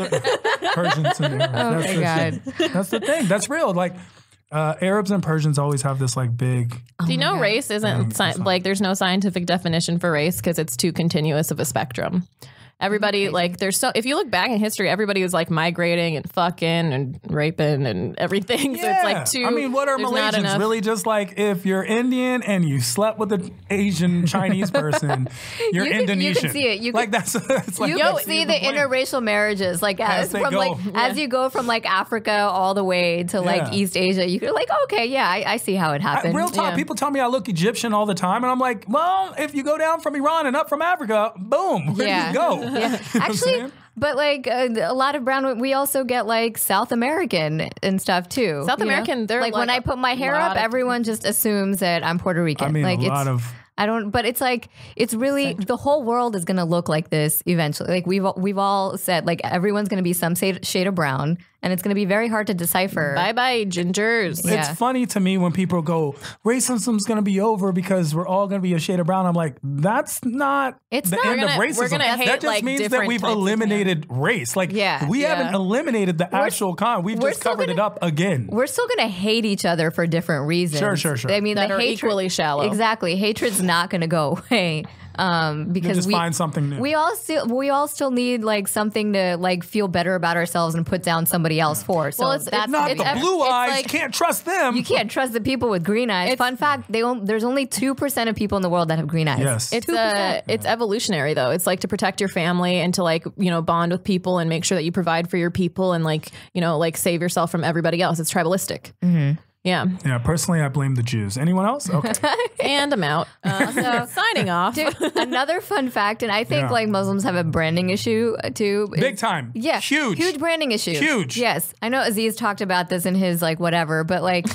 S1: Persians and Arabs.
S5: Oh my God,
S1: that's the thing. That's real. Like Arabs and Persians always have this like big.
S2: Do you know race isn't like there's no scientific definition for race because it's too continuous of a spectrum. Everybody like if you look back in history, everybody was like migrating and fucking and raping and everything.
S1: Yeah.
S2: So it's like too.
S1: I mean, what are Malaysians really just like? If you're Indian and you slept with an Asian Chinese person, you're Indonesian.
S5: You can see it.
S1: Like that's it's like
S5: you can see the interracial marriages like as you go from like Africa all the way to like East Asia. You're like, okay, yeah, I see how it happened.
S1: Real talk, people tell me I look Egyptian all the time, and I'm like, well, if you go down from Iran and up from Africa, boom, where do you go?
S5: Yeah. Actually, but like a lot of brown, we also get like South American and stuff too.
S2: South American, they're
S5: like when I put my hair up, everyone just assumes that I'm Puerto Rican.
S1: I mean,
S5: like I don't, but it's like, it's really, the whole world is going to look like this eventually. Like we've all said, like everyone's going to be some shade of brown and it's going to be very hard to decipher.
S2: Bye-bye, gingers.
S1: It's funny to me when people go, racism's going to be over because we're all going to be a shade of brown. I'm like, that's not the end of racism.
S2: We're gonna hate,
S1: that just
S2: like,
S1: means that we've eliminated race. Like, we haven't eliminated the actual con. We've just covered it up again.
S5: We're still going to hate each other for different reasons.
S1: Sure.
S5: I mean,
S2: that are equally shallow.
S5: Exactly. Hatred's not going to go away. Because
S1: just find something new.
S5: We all still need like something to like feel better about ourselves and put down somebody else for. So
S1: it's not the blue eyes. Like, you can't trust them.
S5: You can't trust the people with green eyes. Fun fact: there's only 2% of people in the world that have green eyes.
S1: Yes,
S2: it's evolutionary though. It's like to protect your family and to like bond with people and make sure that you provide for your people and like like save yourself from everybody else. It's tribalistic.
S5: Mm-hmm.
S2: Yeah.
S1: Personally, I blame the Jews. Anyone else? Okay.
S2: And I'm out. So signing off.
S5: Dude, another fun fact, and I think like Muslims have a branding issue too.
S1: Big time.
S5: Yeah. Huge branding issue.
S1: Huge.
S5: Yes. I know Aziz talked about this in his like whatever, but like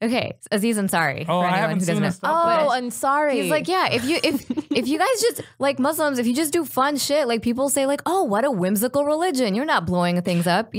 S5: okay, Aziz Ansari.
S1: Oh, I haven't seen this.
S2: Oh, Ansari.
S5: He's like, yeah, if you guys just like Muslims, if you just do fun shit, like people say like, oh, what a whimsical religion. You're not blowing things up,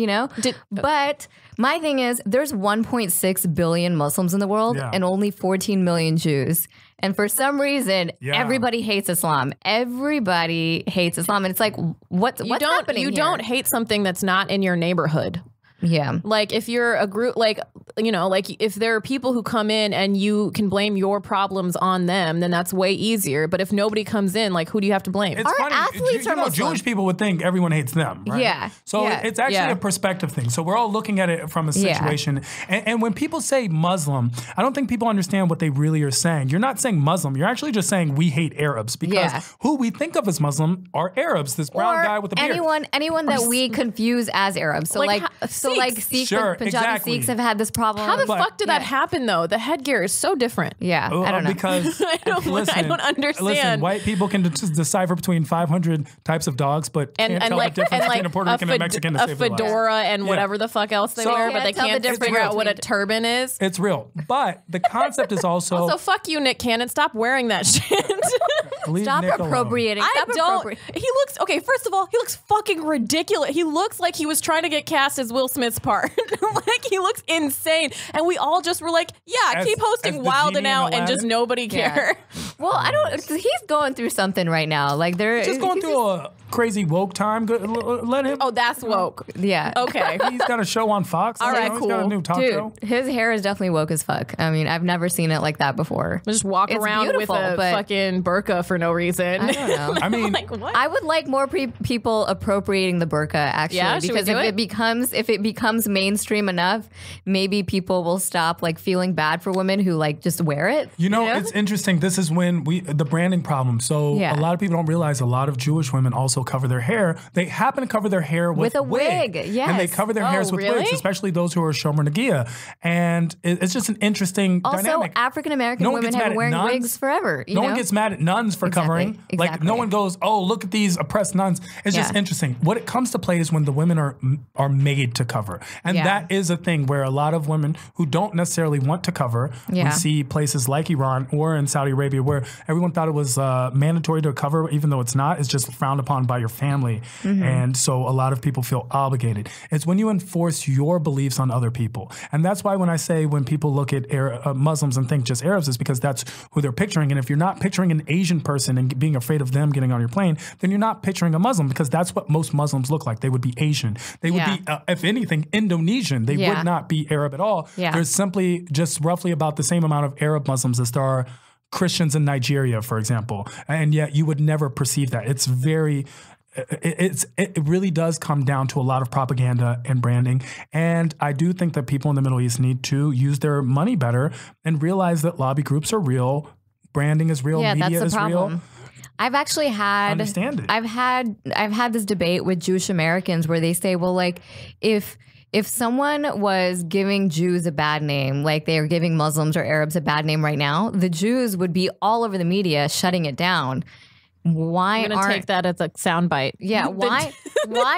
S5: But my thing is, there's 1.6 billion Muslims in the world and only 14 million Jews. And for some reason, everybody hates Islam. Everybody hates Islam. And it's like, what's happening
S2: You
S5: here?
S2: don't hate something that's not in your neighborhood.
S5: Yeah.
S2: Like if you're a group, like, like if there are people who come in and you can blame your problems on them, then that's way easier. But if nobody comes in, like who do you have to blame?
S1: It's funny.
S5: Athletes are Muslim.
S1: Jewish people would think everyone hates them, right?
S5: Yeah.
S1: So it's actually a perspective thing. So we're all looking at it from a situation. And when people say Muslim, I don't think people understand what they really are saying. You're not saying Muslim. You're actually just saying we hate Arabs because who we think of as Muslim are Arabs. This brown guy with a beard.
S5: Anyone that we confuse as Arabs. So like Sikhs, Punjabi Sikhs have had this problem.
S2: How the fuck did that happen though? The headgear is so different.
S5: Yeah, I don't know.
S1: Because
S2: I don't understand.
S1: Listen, white people can just decipher between 500 types of dogs, but can't tell the difference between a Puerto Rican and a Mexican.
S2: A fedora and whatever the fuck else they wear, but they can't figure out what a turban is.
S1: It's real. But the concept is also...
S2: Also, fuck you, Nick Cannon. Stop wearing that shit.
S5: Stop appropriating.
S2: He looks... Okay, first of all, he looks fucking ridiculous. He looks like he was trying to get cast as Will Smith's part. Like, he looks insane. And we all just were like, keep hosting Wild and Out and just nobody care.
S5: Well, he's going through something right now. Like,
S1: he's going through a crazy woke time. Let him...
S2: Oh, that's woke.
S5: Yeah.
S2: Okay.
S1: He's got a show on Fox.
S2: All right, cool.
S1: He's got a new talk show.
S5: His hair is definitely woke as fuck. I mean, I've never seen it like that before.
S2: Just walk around with a fucking burqa for no reason.
S5: I don't know.
S1: I mean,
S2: like, what?
S5: I would like more people appropriating the burqa, actually, because if it becomes mainstream enough, maybe people will stop like feeling bad for women who like just wear it.
S1: It's interesting. This is when the branding problem. So a lot of people don't realize a lot of Jewish women also cover their hair. They happen to cover their hair with
S5: a wig. Yes.
S1: And they cover their hairs with wigs, especially those who are Shomer Nagia. And it's just an interesting dynamic.
S5: Also, African American women have been wearing wigs forever.
S1: No one gets mad at nuns for covering.
S5: Exactly.
S1: Like no one goes, oh, look at these oppressed nuns. It's just interesting. What it comes to play is when the women are made to cover. And that is a thing where a lot of women who don't necessarily want to cover, we see places like Iran or in Saudi Arabia where where everyone thought it was mandatory to cover, even though it's not. It's just frowned upon by your family. And so a lot of people feel obligated. It's when you enforce your beliefs on other people. And that's why when I say when people look at Muslims and think just Arabs, is because that's who they're picturing. And if you're not picturing an Asian person and being afraid of them getting on your plane, then you're not picturing a Muslim, because that's what most Muslims look like. They would be Asian. They would be, if anything, Indonesian. They would not be Arab at all. There's simply just roughly about the same amount of Arab Muslims as there are Christians in Nigeria, for example. And yet you would never perceive that. It's very... It really does come down to a lot of propaganda and branding. And I do think that people in the Middle East need to use their money better and realize that lobby groups are real, branding is real, media is real.
S5: I've actually had I've had this debate with Jewish Americans where they say, well, like if someone was giving Jews a bad name, like they are giving Muslims or Arabs a bad name right now, the Jews would be all over the media shutting it down. Why
S2: I'm gonna take that as a soundbite?
S5: Yeah, why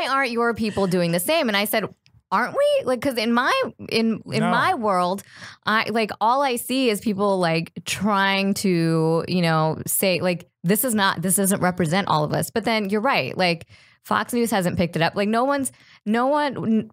S5: aren't your people doing the same? And I said, aren't we? Like, because in my world, I like all I see is people like trying to, you know, say like this doesn't represent all of us. But then you're right, like Fox News hasn't picked it up. Like no one.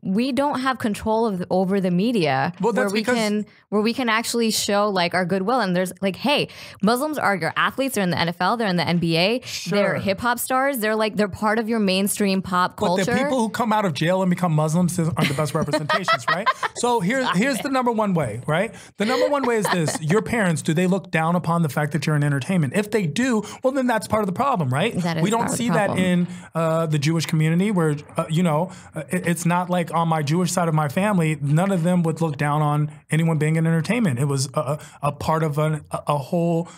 S5: We don't have control over the media where we can actually show like our goodwill. And there's like, hey, Muslims are your athletes. They're in the NFL. They're in the NBA. They're hip hop stars. They're part of your mainstream pop culture.
S1: But the people who come out of jail and become Muslims aren't the best representations, right? So here's the number one way, right? The number one way is this: your parents, do they look down upon the fact that you're in entertainment? If they do, well, then that's part of the problem, right? We don't see that in the Jewish community, where it's not like on my Jewish side of my family, none of them would look down on anyone being in entertainment. It was a part of a whole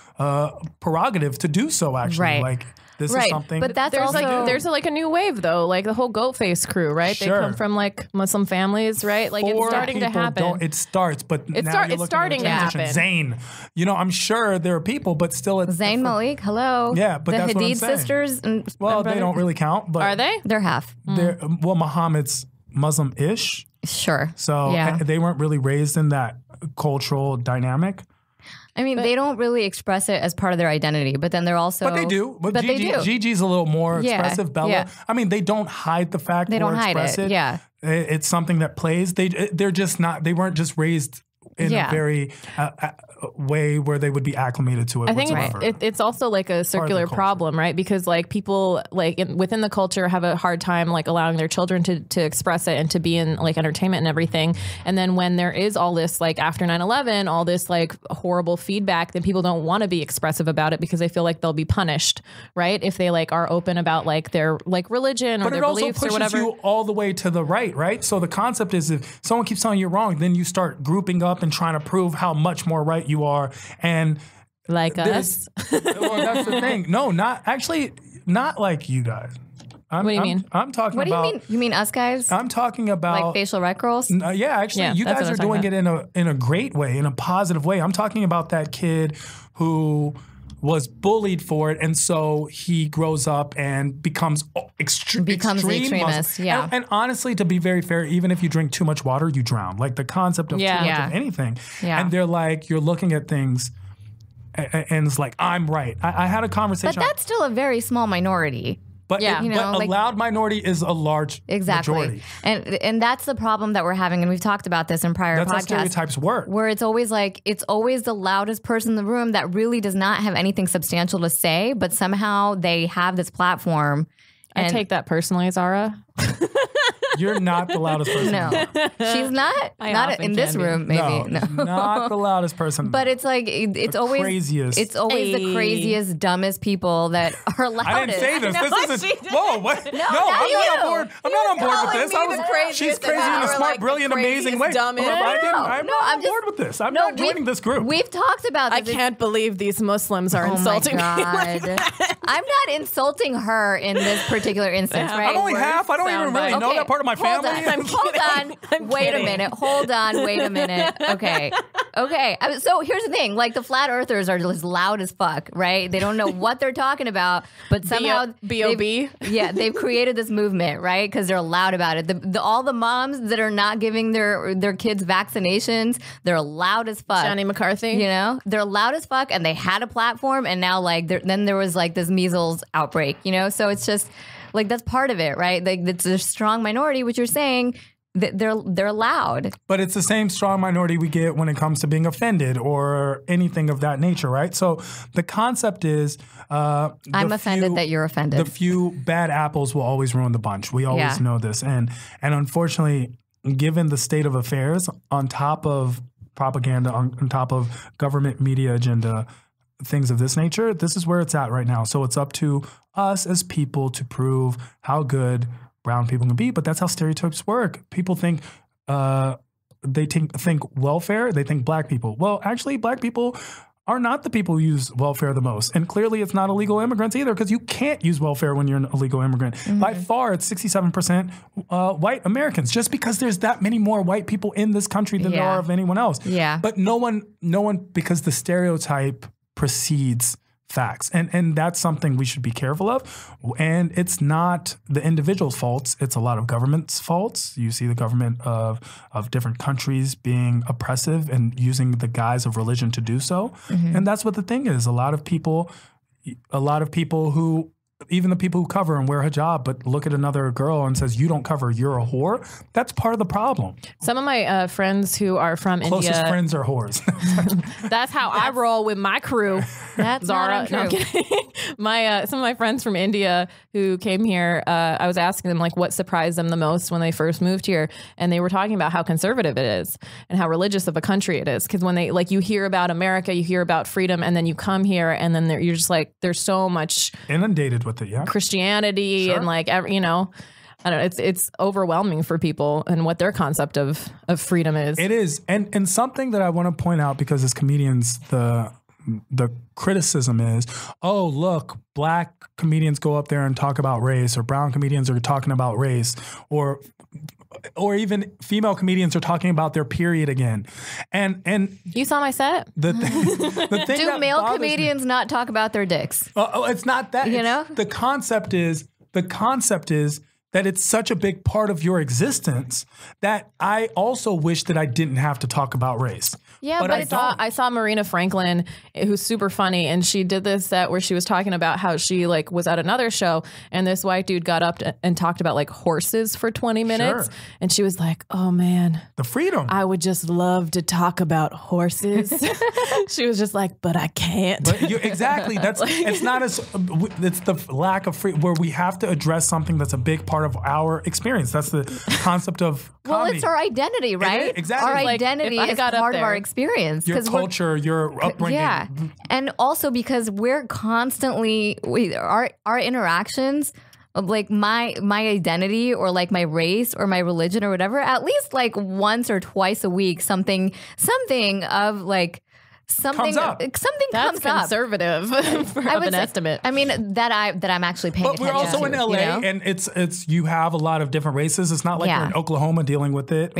S1: prerogative to do so, actually.
S5: Right.
S1: Like, this is something.
S2: But there's like a new wave though, like the whole goat face crew, right? They come from like Muslim families, right? Like it's starting to happen.
S1: It starts, but
S2: it's
S1: starting to happen. Zayn, I'm sure there are people, but still, it's
S5: Zayn Malik. Hello,
S1: yeah, but
S5: the
S1: that's
S5: Hadid
S1: what I'm saying.
S5: sisters.
S1: Well, they don't really count, but
S2: are they?
S5: They're half.
S1: Well, Muhammad's Muslim-ish,
S5: sure.
S1: So they weren't really raised in that cultural dynamic.
S5: I mean, they don't really express it as part of their identity, but then they're also...
S1: But they do. But they do. Gigi's a little more expressive. Bella. Yeah. I mean, they don't hide the fact
S5: they don't hide it. Yeah.
S1: It's something that plays. They're just not... They weren't just raised in a very way where they would be acclimated to it.
S2: I think it's also like a circular problem, right? Because like people like within the culture have a hard time like allowing their children to express it and to be in like entertainment and everything. And then when there is all this like after 9/11, all this like horrible feedback, then people don't want to be expressive about it because they feel like they'll be punished, right? If they like are open about like their like religion or their beliefs or whatever. But it also pushes you all
S1: the way to the right? So the concept is if someone keeps telling you wrong, then you start grouping up and trying to prove how much more right you are, and
S2: like us.
S1: Well, that's the thing. No, not like you guys.
S2: What do you mean?
S1: I'm talking
S5: about. What do you mean? You mean us guys?
S1: I'm talking about
S5: like facial rec rolls.
S1: Yeah, actually, you guys are doing it in a great way, in a positive way. I'm talking about that kid who was bullied for it, and so he grows up and becomes extreme
S5: extremist. Yeah,
S1: and honestly, to be very fair, even if you drink too much water, you drown. Like the concept of too much of anything. Yeah. And they're like, you're looking at things, and it's like, I'm right. I had a conversation,
S5: but that's still a very small minority.
S1: But but a loud minority is a large majority.
S5: And that's the problem that we're having. And we've talked about this in prior podcasts.
S1: That's how stereotypes work.
S5: Where it's always the loudest person in the room that really does not have anything substantial to say, but somehow they have this platform.
S2: I take that personally, Zara.
S1: You're not the loudest person.
S5: No, she's not. Not in this room, maybe. No,
S1: not the loudest person.
S5: But it's like it's always
S1: craziest.
S5: It's always the craziest, dumbest people that are loudest.
S1: I didn't say this. This isn't. Whoa, what? No, I'm not on board. I'm not on board with this. She's crazy in a smart, brilliant, amazing way. I'm not on board with this. I'm not joining this group.
S5: We've talked about this.
S2: I can't believe these Muslims are insulting me.
S5: I'm not insulting her in this particular instance, right?
S1: I'm only half. I don't even really know that part of my family.
S5: Hold on. Wait a minute. Okay. Okay. So here's the thing. Like, the flat earthers are just loud as fuck, right? They don't know what they're talking about, but somehow
S2: B.O.B.
S5: They've created this movement, right? Because they're loud about it. All the moms that are not giving their kids vaccinations, they're loud as fuck.
S2: Johnny McCarthy.
S5: You know? They're loud as fuck, and they had a platform, and now, like, then there was, like, this measles outbreak, you know? So it's just, like, that's part of it, right? Like, it's a strong minority, which you're saying, they're loud.
S1: But it's the same strong minority we get when it comes to being offended or anything of that nature, right? So the concept is... I'm
S5: offended that you're offended.
S1: The few bad apples will always ruin the bunch. We always know this. And unfortunately, given the state of affairs, on top of propaganda, on top of government media agenda, things of this nature, this is where it's at right now. So it's up to us as people to prove how good brown people can be, but that's how stereotypes work. People think they think welfare, they think black people. Well, actually, black people are not the people who use welfare the most. And clearly it's not illegal immigrants either, because you can't use welfare when you're an illegal immigrant. Mm-hmm. By far, it's 67% white Americans, just because there's that many more white people in this country than there are of anyone else.
S5: Yeah.
S1: But no one, because the stereotype precedes facts. And that's something we should be careful of. And it's not the individual's faults. It's a lot of government's faults. You see the government of different countries being oppressive and using the guise of religion to do so. Mm-hmm. And that's what the thing is. A lot of people who, even the people who cover and wear hijab, but look at another girl and says, you don't cover, you're a whore. That's part of the problem.
S2: Some of my friends who are from
S1: Closest
S2: India.
S1: friends are whores.
S2: That's how I roll with my crew.
S5: That's
S2: Zara.
S5: not
S2: No, I'm
S5: untrue.
S2: kidding. Some of my friends from India who came here, I was asking them like what surprised them the most when they first moved here, and they were talking about how conservative it is and how religious of a country it is. Because when they you hear about America, you hear about freedom, and then you come here, and then you're just like, there's so much
S1: inundated with it,
S2: Christianity and like I don't know, it's overwhelming for people and what their concept of freedom is.
S1: It is, and something that I want to point out, because as comedians, the criticism is, oh, look, black comedians go up there and talk about race, or brown comedians are talking about race, or even female comedians are talking about their period again. And
S2: you saw my set?
S1: The thing
S5: Do
S1: that
S5: male
S1: bothers
S5: comedians
S1: me,
S5: not talk about their dicks?
S1: it's not that.
S5: You know?
S1: The concept is that it's such a big part of your existence that I also wish that I didn't have to talk about race.
S2: Yeah, but I saw Marina Franklin, who's super funny, and she did this set where she was talking about how she like was at another show, and this white dude got up and talked about like horses for 20 minutes, and she was like, "Oh man,
S1: the freedom!
S2: I would just love to talk about horses." She was just like, "But I can't."
S1: But exactly. That's it's not as it's the lack of free where we have to address something that's a big part of our experience. That's the concept of comedy.
S5: Well, it's our identity, right?
S1: Exactly.
S5: Our
S2: Like,
S5: identity
S2: if I
S5: is
S2: got up
S5: part of
S2: there,
S5: our experience.
S1: Your culture, your upbringing.
S5: Yeah. And also because we're constantly, our interactions, like my identity or like my race or my religion or whatever, at least like once or twice a week, something of like, something
S1: comes up.
S5: Something
S2: That's
S5: comes up.
S2: conservative for an estimate.
S5: I mean that I'm actually paying
S1: But
S5: attention
S1: we're also
S5: to,
S1: in LA,
S5: you know?
S1: and it's you have a lot of different races. It's not like you're in Oklahoma dealing with it,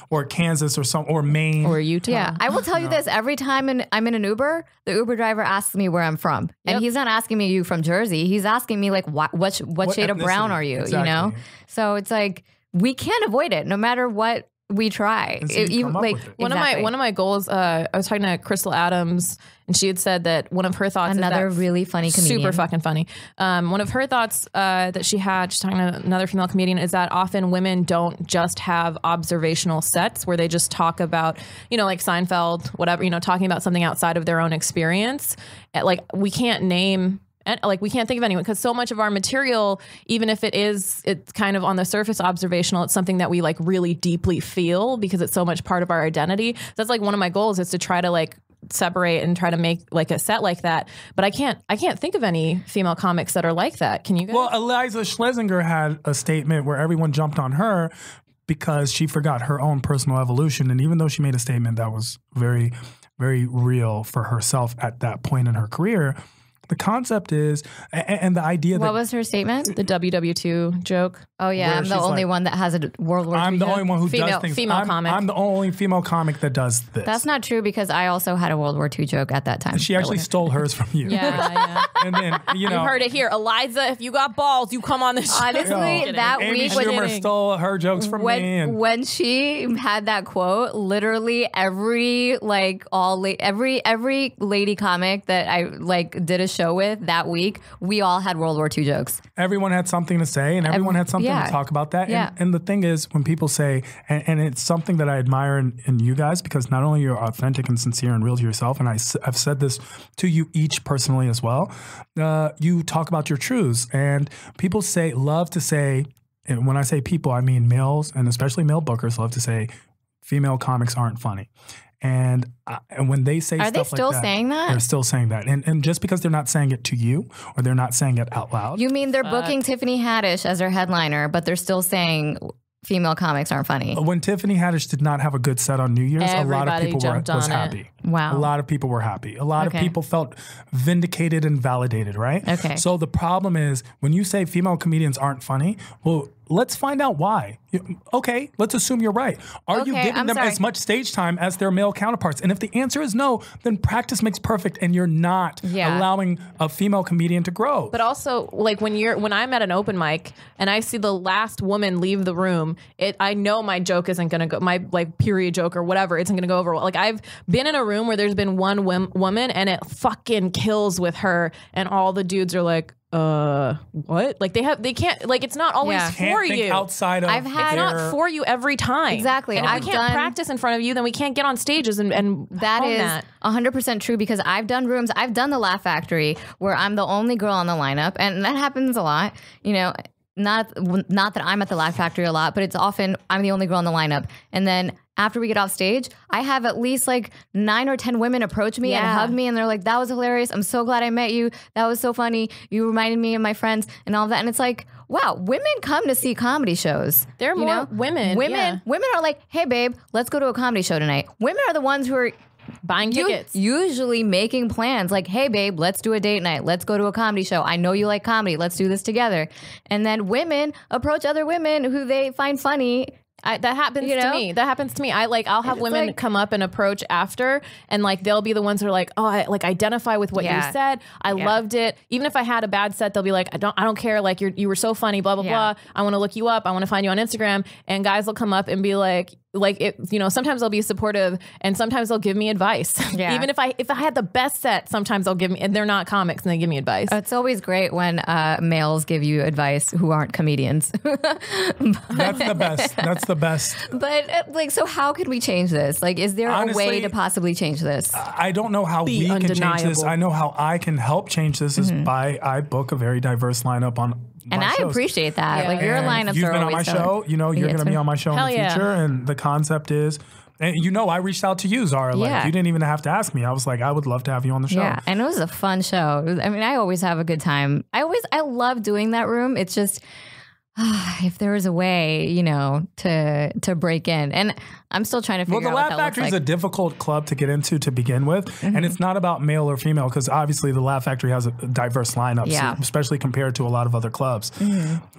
S1: or Kansas or Maine
S2: or Utah.
S5: Yeah, I will tell you this: every time I'm in an Uber, the Uber driver asks me where I'm from, and he's not asking me, "You from Jersey?" He's asking me like, "What shade of brown are you?"
S1: Exactly.
S5: You know, so it's like we can't avoid it, no matter what we try.
S2: One of my goals. I was talking to Crystal Adams, and she had said that one of her thoughts.
S5: Another
S2: is that
S5: really funny comedian,
S2: super fucking funny. One of her thoughts that she had, she's talking to another female comedian, is that often women don't just have observational sets where they just talk about, like Seinfeld, whatever, talking about something outside of their own experience. Like we can't name. And like we can't think of anyone, because so much of our material, even if it's kind of on the surface observational, it's something that we like really deeply feel because it's so much part of our identity. So that's like one of my goals, is to try to like separate and try to make like a set like that. But I can't think of any female comics that are like that. Can you guys?
S1: Well, Eliza Schlesinger had a statement where everyone jumped on her because she forgot her own personal evolution. And even though she made a statement that was very, very real for herself at that point in her career, The concept is, and the idea that...
S5: What was her statement?
S2: The WW2 joke.
S5: Oh, yeah. I'm the only one that has a World War II
S1: I'm the
S5: joke.
S1: only one who does things.
S2: Female comic.
S1: I'm the only female comic that does this.
S5: That's not true because I also had a World War II joke at that time.
S1: She actually stole hers from you.
S2: Yeah.
S1: And then, you know...
S2: You heard it here. Eliza, if you got balls, you come on the show.
S5: Honestly, that
S1: Amy
S5: week...
S1: Schumer stole her jokes from me.
S5: When she had that quote, literally every lady comic that I did a show with that week, we all had World War II jokes.
S1: Everyone had something to say, and everyone had something to talk about that.
S5: Yeah.
S1: And the thing is, when people say, and it's something that I admire in you guys, because not only you're authentic and sincere and real to yourself, and I've said this to you each personally as well, you talk about your truths. And people love to say, and when I say people, I mean males, and especially male bookers love to say, female comics aren't funny. And when they say stuff like that. Are they still
S5: saying that?
S1: They're still saying that. And just because they're not saying it to you or they're not saying it out loud.
S5: You mean they're booking Tiffany Haddish as their headliner, but they're still saying female comics aren't funny?
S1: When Tiffany Haddish did not have a good set on New Year's, a lot of people was happy.
S5: Wow.
S1: A lot of people were happy. A lot of people felt vindicated and validated, right?
S5: Okay.
S1: So the problem is when you say female comedians aren't funny, well, let's find out why. Okay, let's assume you're right. Are you giving them as much stage time as their male counterparts? And if the answer is no, then practice makes perfect and you're not allowing a female comedian to grow.
S2: But also, like when I'm at an open mic and I see the last woman leave the room, I know my joke isn't going to go, my period joke or whatever, isn't going to go over well. Like I've been in a room where there's been one woman and it fucking kills with her and all the dudes are like, what? Like they can't, like it's not always for you.
S1: Outside of
S2: it's not for you every time.
S5: Exactly.
S2: And if we can't practice in front of you, then we can't get on stages and
S5: that is 100% true because I've done rooms, I've done the Laugh Factory where I'm the only girl on the lineup and that happens a lot, you know. Not that I'm at the Laugh Factory a lot, but it's often I'm the only girl in the lineup. And then after we get off stage, I have at least 9 or 10 women approach me and hug me. And they're like, that was hilarious. I'm so glad I met you. That was so funny. You reminded me of my friends and all of that. And it's like, wow, women come to see comedy shows.
S2: There are more women.
S5: Women are like, hey, babe, let's go to a comedy show tonight. Women are the ones who are
S2: buying tickets.
S5: Usually making plans like, hey, babe, let's do a date night. Let's go to a comedy show. I know you like comedy. Let's do this together. And then women approach other women who they find funny.
S2: That happens to me. That happens to me. I'll have women come up and approach after, and they'll be the ones who are like, oh, I identify with what you said. I loved it. Even if I had a bad set, they'll be like, I don't care. Like you were so funny. Blah blah blah. I want to look you up. I want to find you on Instagram. And guys will come up and be like it, sometimes they'll be supportive and sometimes they'll give me advice. Yeah. Even if I had the best set, sometimes they'll give me, and they're not comics and they give me advice.
S5: It's always great when males give you advice who aren't comedians.
S1: That's the best. That's the best.
S5: But so how can we change this? Is there
S1: Honestly,
S5: a way to possibly change this?
S1: I don't know how we can change this. I know how I can help change this is I book a very diverse lineup on
S5: and I
S1: shows.
S5: Appreciate that.
S1: Yeah.
S5: Your lineups
S1: you've
S5: are
S1: been
S5: always
S1: on my show. You're going to be on my show in the future. And the concept is, and I reached out to you, Zara. You didn't even have to ask me. I was like, I would love to have you on the show.
S5: Yeah, and it was a fun show. I mean, I always have a good time. I love doing that room. It's just if there was a way, to break in. And I'm still trying to figure out what that looks like.
S1: Well, the Laugh Factory is a difficult club to get into to begin with. And it's not about male or female because obviously the Laugh Factory has a diverse lineup, especially compared to a lot of other clubs.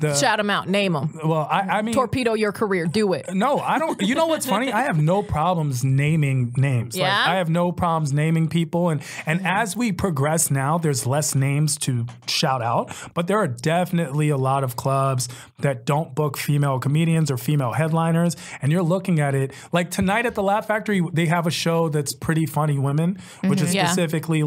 S2: Shout them out. Name them.
S1: Well, I mean...
S2: Torpedo your career. Do it.
S1: No, I don't... You know what's funny? I have no problems naming names.
S2: Yeah?
S1: I have no problems naming people. And as we progress now, there's less names to shout out. But there are definitely a lot of clubs that don't book female comedians or female headliners. And you're looking at it... Like tonight at the Laugh Factory, they have a show that's Pretty Funny Women, which is specifically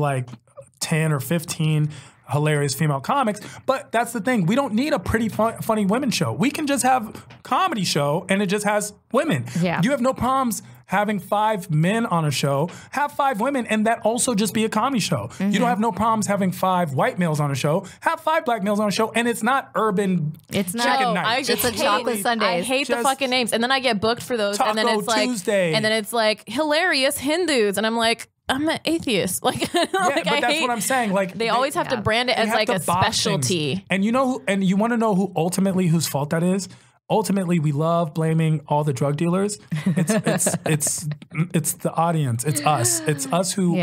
S1: 10 or 15 hilarious female comics. But that's the thing. We don't need a Pretty Funny Women show. We can just have a comedy show and it just has women.
S5: Yeah.
S1: You have no problems having 5 men on a show, have 5 women, and that also just be a comedy show. You don't have no problems having 5 white males on a show, have 5 black males on a show, and it's not urban chicken night.
S5: It's a chocolate Sundays.
S2: I hate the fucking names. And then I get booked for those.
S1: Taco
S2: And then it's
S1: Tuesday.
S2: And then it's hilarious Hindus. And I'm like, I'm an atheist.
S1: But that's what I'm saying.
S2: They always have to brand it as a specialty.
S1: Things. And you want to know whose fault that is? Ultimately, we love blaming all the drug dealers. It's the audience. It's us. It's us who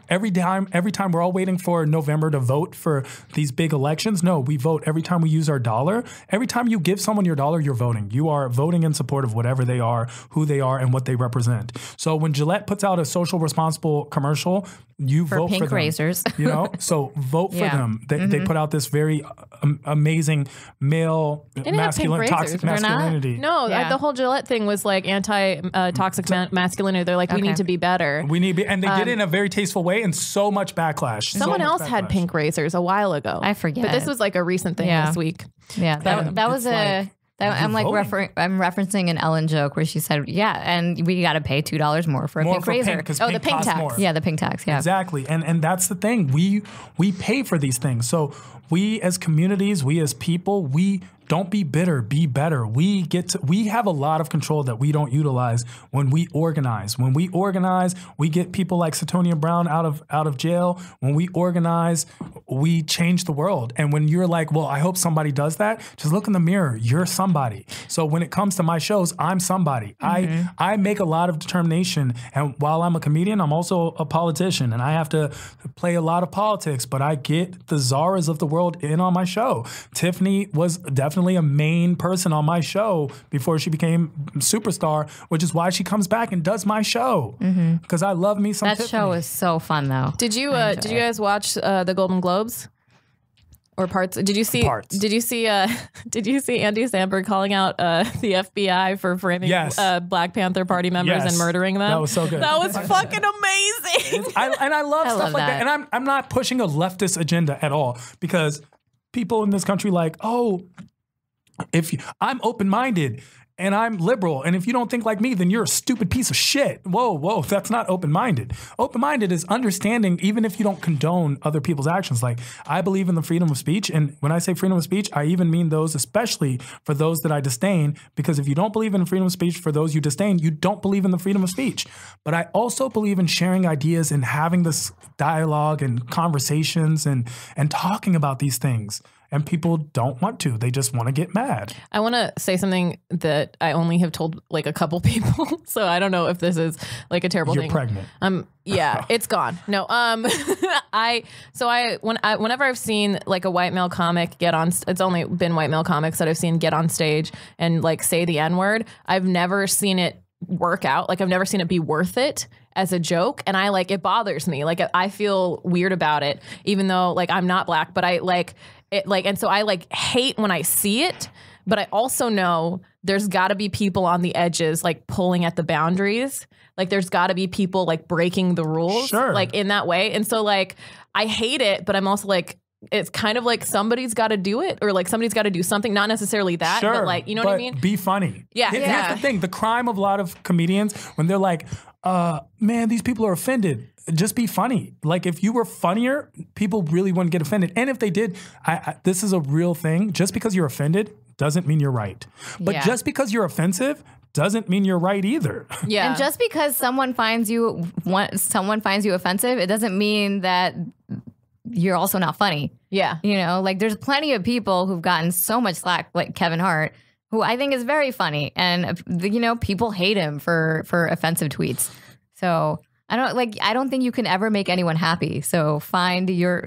S1: every time we're all waiting for November to vote for these big elections. No, we vote every time we use our dollar. Every time you give someone your dollar, you're voting. You are voting in support of whatever they are, who they are, and what they represent. So when Gillette puts out a social responsible commercial, you vote for them.
S5: Pink razors.
S1: So vote for them. They put out this very amazing male masculine toxic masculinity.
S2: No, the whole Gillette thing was like anti-toxic masculinity. They're like, we need to be better.
S1: And they did it in a very tasteful way, and so much backlash.
S2: Someone else had pink razors a while ago.
S5: I forget.
S2: But this was like a recent thing this week.
S5: Yeah, that was I'm referencing an Ellen joke where she said, and we got to pay $2 more for a pink razor.
S2: The pink tax.
S1: More.
S5: Yeah, the pink tax. Yeah,
S1: exactly. And that's the thing. We pay for these things. So we as communities, we as people, we don't be bitter, be better. We have a lot of control that we don't utilize when we organize. When we organize, we get people like Satonia Brown out of jail. When we organize, we change the world. And when you're like, well, I hope somebody does that, just look in the mirror. You're somebody. So when it comes to my shows, I'm somebody. I make a lot of determination. And while I'm a comedian, I'm also a politician. And I have to play a lot of politics. But I get the Zaras of the world in on my show. Tiffany was definitely a main person on my show before she became superstar, which is why she comes back and does my show, because I love me some Tiffany.
S5: That show is so fun, though.
S2: Did you guys watch the Golden Globes or parts? Did you see Andy Samberg calling out the FBI for framing Black Panther Party members and murdering them?
S1: That was so good.
S2: That was fucking amazing.
S1: I love stuff like that. And I'm not pushing a leftist agenda at all, because people in this country I'm open-minded and I'm liberal, and if you don't think like me, then you're a stupid piece of shit. Whoa, that's not open-minded. Open-minded is understanding, even if you don't condone other people's actions. Like, I believe in the freedom of speech, and when I say freedom of speech, I even mean those, especially for those that I disdain, because if you don't believe in freedom of speech for those you disdain, you don't believe in the freedom of speech. But I also believe in sharing ideas and having this dialogue and conversations and talking about these things. And people don't want to. They just want to get mad. I want to say something that I only have told like a couple people. So I don't know if this is like a terrible thing. You're pregnant.
S2: Yeah, it's gone. No. Whenever I've seen like a white male comic get on, it's only been white male comics that I've seen get on stage and like say the N-word. I've never seen it work out. Like, I've never seen it be worth it as a joke. And it bothers me. Like, I feel weird about it, even though like I'm not black, but I like it, and so I hate when I see it, but I also know there's got to be people on the edges like pulling at the boundaries. Like, there's got to be people like breaking the rules, like in that way. And so like I hate it, but I'm also like, it's kind of like somebody's got to do it, or like somebody's got to do something. Not necessarily that, but like, you know what I mean?
S1: Be funny.
S2: Yeah.
S1: Here's the thing: the crime of a lot of comedians when they're like, "Man, these people are offended." Just be funny. Like, if you were funnier, people really wouldn't get offended. And if they did, this is a real thing. Just because you're offended doesn't mean you're right. But just because you're offensive doesn't mean you're right either.
S5: Yeah. And just because someone finds you offensive, it doesn't mean that you're also not funny.
S2: Yeah.
S5: You know, like, there's plenty of people who've gotten so much slack, like Kevin Hart, who I think is very funny. And, you know, people hate him for offensive tweets. So I don't think you can ever make anyone happy. So find your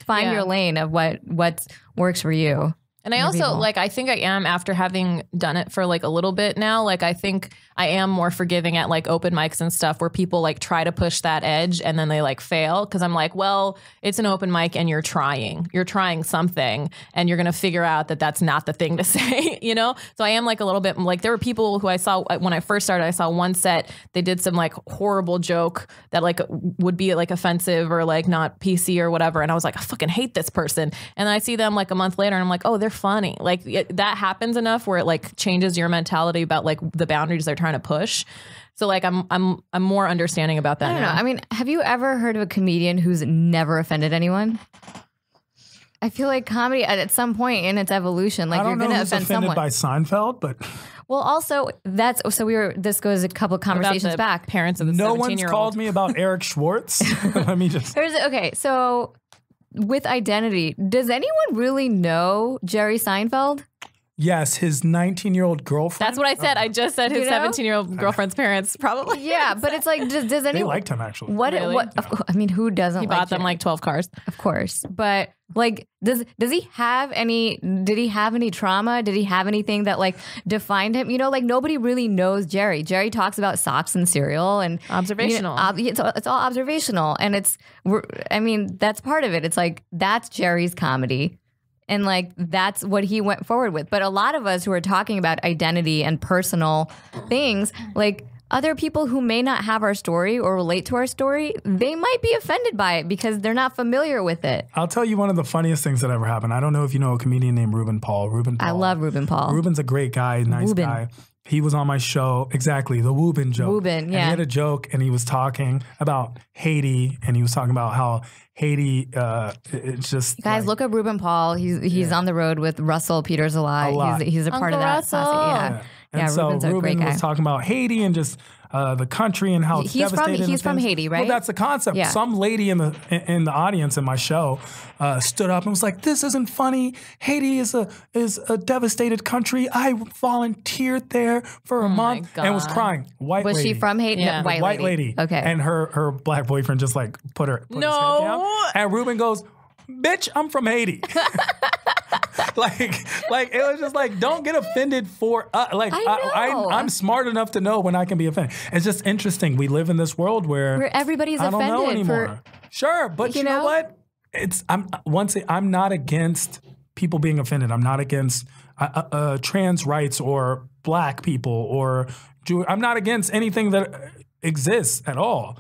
S5: lane of what works for you.
S2: And I also I think I am, after having done it for like a little bit now, like I think I am more forgiving at like open mics and stuff where people like try to push that edge and then they like fail. Cause I'm like, well, it's an open mic and you're trying something and you're going to figure out that that's not the thing to say, you know? So I am like a little bit like, there were people who I saw when I first started, I saw one set, they did some like horrible joke that like would be like offensive or like not PC or whatever. And I was like, I fucking hate this person. And then I see them like a month later and I'm like, oh, they're funny. Like that happens enough where it like changes your mentality about like the boundaries they're trying to push. So like I'm more understanding about that.
S5: I don't know. I mean, have you ever heard of a comedian who's never offended anyone? I feel like comedy at some point in its evolution, like you're going to offend someone.
S1: By Seinfeld, but
S5: well, also this goes a couple of conversations back.
S2: Parents of the 17-year-old.
S1: No one's called me about Eric Schwartz. Let me just.
S5: Okay, so with Identity, does anyone really know Jerry Seinfeld?
S1: Yes, his 19-year-old girlfriend.
S2: That's what I said. I just said his 17-year-old girlfriend's parents probably.
S5: Yeah, but it's like, does anyone...
S1: They liked him, actually.
S2: Really?
S5: I mean, who doesn't
S2: He bought them like 12 cars.
S5: Of course. But like, does he have any, did he have any trauma? Did he have anything that like defined him? You know, like nobody really knows Jerry. Jerry talks about socks and cereal and
S2: observational.
S5: You know, it's all observational. And I mean, that's part of it. It's like, that's Jerry's comedy. And like, that's what he went forward with. But a lot of us who are talking about identity and personal things, like other people who may not have our story or relate to our story, they might be offended by it because they're not familiar with it.
S1: I'll tell you one of the funniest things that ever happened. I don't know if you know a comedian named Ruben Paul.
S5: I love Ruben Paul.
S1: Ruben's a great guy, nice guy. He was on my show, exactly, the Woobin joke.
S5: Woobin, yeah.
S1: And he had a joke, and he was talking about Haiti, and he was talking about how Haiti, it's just...
S5: Guys, look up Ruben Paul. He's on the road with Russell Peters Alive. He's a part of that.
S2: Russell.
S1: And so
S5: Ruben's a great
S1: Ruben
S5: guy.
S1: was talking about Haiti and just the country and how it's devastated.
S5: He's from Haiti, right?
S1: Well, that's the concept.
S5: Yeah.
S1: Some lady in the audience in my show stood up and was like, "This isn't funny. Haiti is a devastated country. I volunteered there for a month and was crying."
S5: Was she from Haiti?
S2: Yeah.
S5: No, white lady. Okay.
S1: And her black boyfriend just like put his head down. And Ruben goes, "Bitch, I'm from Haiti." like it was just like, don't get offended for I'm smart enough to know when I can be offended. It's just interesting. We live in this world where
S5: everybody's
S1: I don't
S5: offended
S1: know anymore. Sure, but you know what? I'm not against people being offended. I'm not against trans rights or black people or I'm not against anything that exists at all.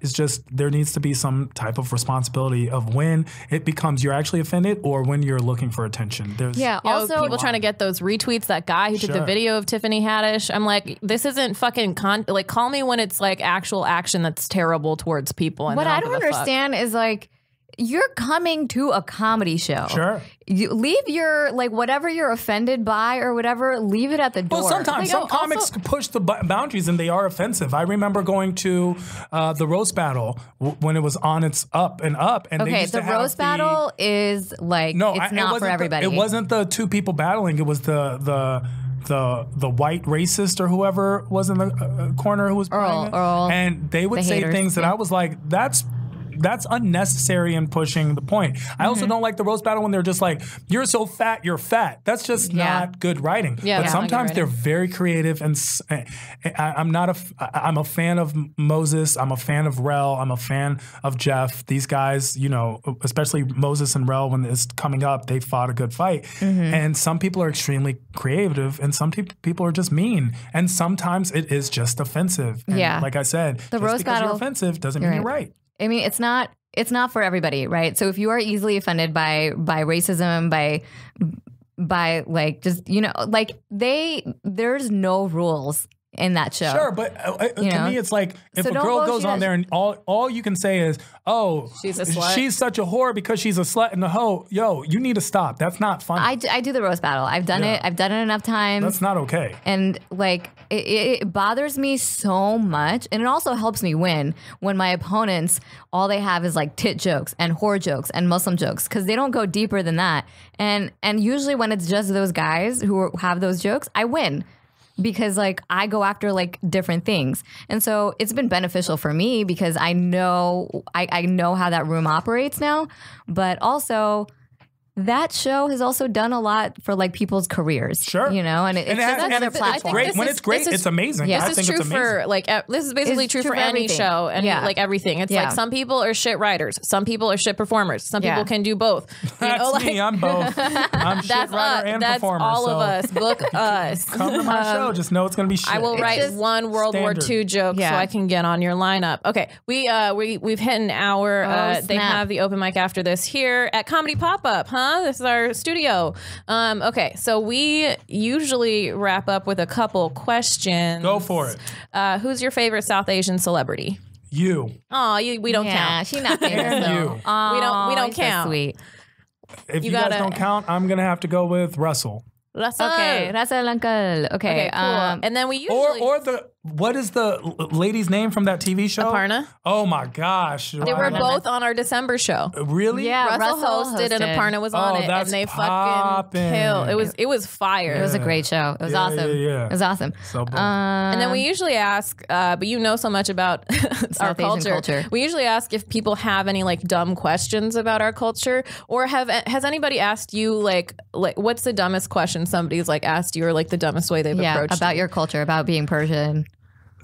S1: It's just there needs to be some type of responsibility of when it becomes you're actually offended or when you're looking for attention.
S2: Also people trying to get those retweets. That guy who took the video of Tiffany Haddish. I'm like, this isn't fucking like call me when it's like actual action that's terrible towards people. And
S5: what I don't understand is like, you're coming to a comedy show.
S1: Sure.
S5: You leave your, like, whatever you're offended by or whatever, leave it at the door.
S1: Well, sometimes some comics push the boundaries and they are offensive. I remember going to the roast battle when it was on its up and up. And
S5: okay, the roast battle is like, it's not for everybody.
S1: It wasn't the two people battling. It was the white racist or whoever was in the corner who was
S5: Earl,
S1: and they would say things that I was like, that's unnecessary in pushing the point. I also don't like the roast battle when they're just like, you're so fat, you're fat. That's just not good writing. But sometimes they're very creative, and I'm a fan of Moses. I'm a fan of Rel. I'm a fan of Jeff. These guys, you know, especially Moses and Rel, when it's coming up, they fought a good fight. And some people are extremely creative, and some people are just mean. And sometimes it is just offensive. And like I said,
S5: the
S1: just
S5: roast
S1: because
S5: battle,
S1: you're offensive doesn't mean you're right.
S5: I mean, it's not for everybody, right? So if you are easily offended by racism, by like just, you know, like there's no rules in that show.
S1: Sure, but to me, it's like if a girl goes on there and all you can say is, "Oh,
S2: she's a slut.
S1: She's such a whore because she's a slut and a hoe." Yo, you need to stop. That's not funny.
S5: I do the roast battle. I've done it. I've done it enough times.
S1: That's not okay.
S5: And like it bothers me so much, and it also helps me win when my opponents all they have is like tit jokes and whore jokes and Muslim jokes because they don't go deeper than that. And usually when it's just those guys who have those jokes, I win. Because like I go after like different things. And so it's been beneficial for me because I know how that room operates now. But also that show has also done a lot for like people's careers.
S1: Sure.
S5: You know, and it's just another platform.
S1: When it's great, it's amazing.
S5: Yeah.
S2: This is true for like this is basically true for any show and like everything. It's like some people are shit writers, some people are shit performers, some people can do both.
S1: That's me. I'm both. I'm shit writer and performer.
S2: That's all of us. Book us.
S1: Come to my show. Just know it's going to be shit.
S2: I will write one World War II joke so I can get on your lineup. Okay, we've hit an hour. They have the open mic after this here at Comedy Pop Up. This is our studio. Okay, so we usually wrap up with a couple questions.
S1: Go for it.
S2: Who's your favorite South Asian celebrity?
S1: You.
S2: Oh, we don't count.
S5: Yeah, she's not famous though.
S1: You.
S2: We don't count.
S5: So sweet.
S1: If you guys don't count, I'm gonna have to go with Russell.
S2: Russell.
S5: Okay, Russell uncle. Okay,
S2: cool. And then we usually
S1: or the What is the lady's name from that TV show?
S2: Aparna.
S1: Oh my gosh.
S2: They were both on our December show.
S1: Really?
S5: Yeah,
S2: Russell hosted and Aparna was on it, and they fucking killed. It was fire.
S5: It was a great show. It was awesome.
S1: Yeah.
S5: It was awesome.
S1: So
S2: and then we usually ask, but you know so much about our
S5: South Asian culture.
S2: We usually ask if people have any like dumb questions about our culture, or has anybody asked you like what's the dumbest question somebody's like asked you, or like the dumbest way they've approached
S5: about
S2: you?
S5: your culture, about being Persian.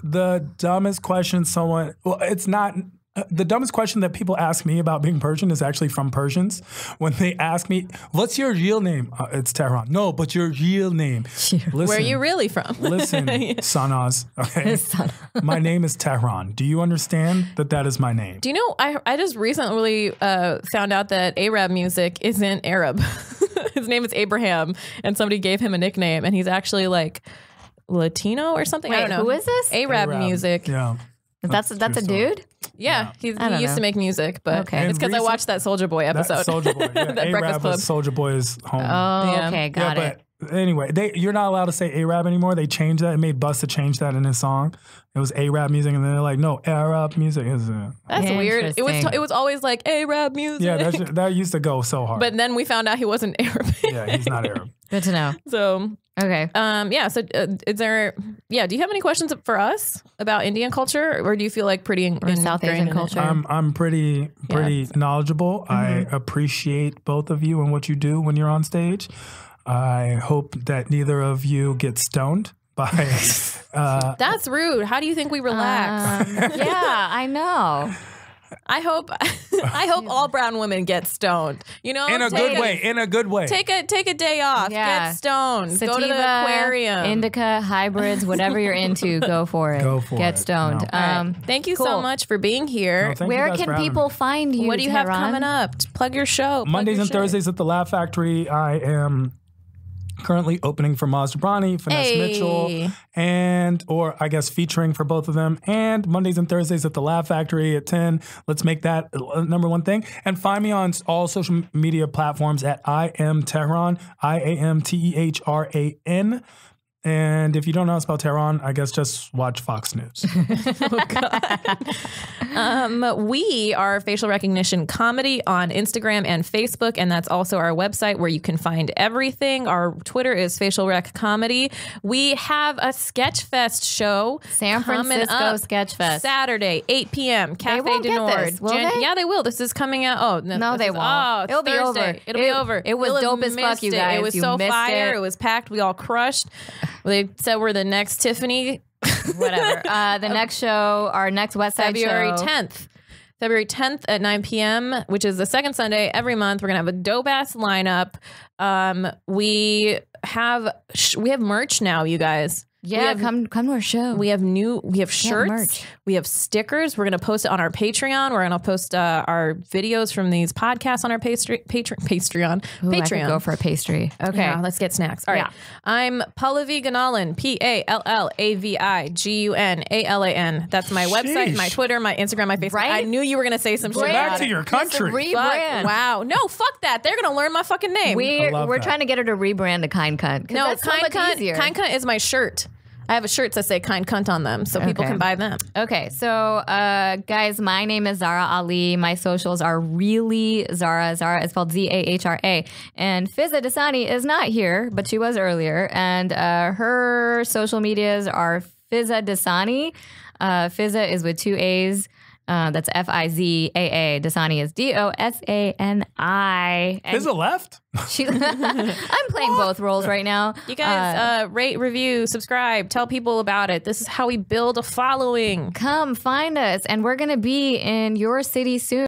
S1: The dumbest question it's not. The dumbest question that people ask me about being Persian is actually from Persians. When they ask me, what's your real name? It's Tehran. No, but your real name. Listen,
S2: Where are you really from?
S1: Listen, Sanaz. Okay. My name is Tehran. Do you understand that is my name?
S2: Do you know, I just recently found out that Arab music isn't Arab. His name is Abraham, and somebody gave him a nickname, and he's actually like Latino or something.
S5: Wait,
S2: I don't know.
S5: who is this?
S2: Arab music.
S1: Yeah.
S5: That's a dude?
S2: Yeah, he used to make music, but
S5: Okay.
S2: it's because I watched that Soulja Boy episode.
S1: Soulja Boy. Yeah.
S2: That Breakfast
S1: Arab
S2: Club.
S1: was Soulja Boy's home.
S5: Oh,
S2: Yeah.
S5: okay, got it.
S1: But anyway, you're not allowed to say Arab anymore. They changed that. It made Busta change that in his song. It was Arab music, and then they're like, no, Arab music is.
S2: That's weird.
S5: Interesting.
S2: It was always like Arab music.
S1: Yeah, that used to go so hard.
S2: But then we found out he wasn't Arab.
S1: yeah, he's not Arab.
S5: Good to know.
S2: So
S5: Okay.
S2: so is there? Yeah, do you have any questions for us about Indian culture, or do you feel like pretty in
S5: South Asian culture?
S1: I'm pretty knowledgeable. I appreciate both of you and what you do when you're on stage. I hope that neither of you get stoned by.
S2: That's rude. How do you think we relax?
S5: Yeah, I know.
S2: I hope all brown women get stoned. You know,
S1: in a good way.
S2: Take a day off.
S5: Yeah.
S2: Get stoned.
S5: Sativa,
S2: go to the aquarium.
S5: indica, hybrids, whatever you're into, go for it.
S1: Go for
S5: Get
S1: it.
S5: stoned.
S1: No.
S2: Thank you so
S5: cool.
S2: much for being here.
S1: No, thank you
S5: Where
S1: guys for
S5: can
S1: having
S5: people
S1: me.
S5: find you?
S2: What do you have
S5: Tehran?
S2: coming up? Plug your show. Plug
S1: Mondays
S2: your
S1: and
S2: shit.
S1: Thursdays at the Laugh Factory. I am currently opening for Maz Jobrani, Finesse Mitchell, or I guess featuring for both of them. And Mondays and Thursdays at the Laugh Factory at 10. Let's make that number one thing. And find me on all social media platforms at I am Tehran, IAMTEHRAN. And if you don't know how to spell Tehran, I guess just watch Fox News.
S2: We are Facial Recognition Comedy on Instagram and Facebook, and that's also our website where you can find everything. Our Twitter is Facial Rec Comedy. We have a Sketchfest show
S5: San
S2: coming
S5: Francisco
S2: up
S5: Sketchfest.
S2: Saturday, 8 p.m. Cafe
S5: won't
S2: du
S5: get
S2: Nord.
S5: this, will they?
S2: Yeah, they will. This is coming out. Oh,
S5: No,
S2: this
S5: they
S2: is-
S5: won't.
S2: Oh, it's
S5: It'll be
S2: Thursday.
S5: over.
S2: It'll be over.
S5: It was
S2: You'll have
S5: dope as fuck,
S2: missed
S5: you
S2: it.
S5: guys.
S2: It was
S5: You
S2: so
S5: missed
S2: fire.
S5: it.
S2: It was packed. We all crushed. They said we're the next Tiffany.
S5: Whatever. The next show, our next West Side
S2: February
S5: show.
S2: 10th. February 10th at 9 p.m., which is the second Sunday every month. We're going to have a dope-ass lineup. We have merch now, you guys.
S5: Yeah, come to our show.
S2: We have shirts.
S5: merch.
S2: We have stickers. We're going to post it on our Patreon. We're going to post our videos from these podcasts on our Patreon.
S5: Ooh, I could
S2: Patreon.
S5: go for a pastry. Okay.
S2: Yeah, let's get snacks. All right.
S5: Yeah.
S2: I'm Pallavi Ganalan, PALLAVIGUNALAN. That's my website,
S1: Sheesh.
S2: my Twitter, my Instagram, my Facebook.
S5: Right?
S2: I knew you were going to say some shit.
S1: Back
S2: about
S1: to
S2: it.
S1: your country.
S5: Rebrand.
S2: Wow. No, fuck that. They're going to learn my fucking name.
S5: We're
S1: love that.
S5: trying to get her to rebrand to Kind Cunt. 'cause
S2: no,
S5: that's so
S2: Kind
S5: much
S2: Cunt.
S5: easier.
S2: Kind Cunt is my shirt. I have a shirt that say Kind Cunt on them, so people
S5: Okay.
S2: can buy them.
S5: Okay, so guys, my name is Zara Ali. My socials are really Zara. Zara is spelled Zahra. And Fizza Dasani is not here, but she was earlier. And her social medias are Fizza Dasani. Fizza is with two A's. That's Fizaa. Dasani is Dosani.
S1: Is it left?
S5: I'm playing both roles right now.
S2: You guys rate, review, subscribe, tell people about it. This is how we build a following.
S5: Come find us, and we're going to be in your city soon.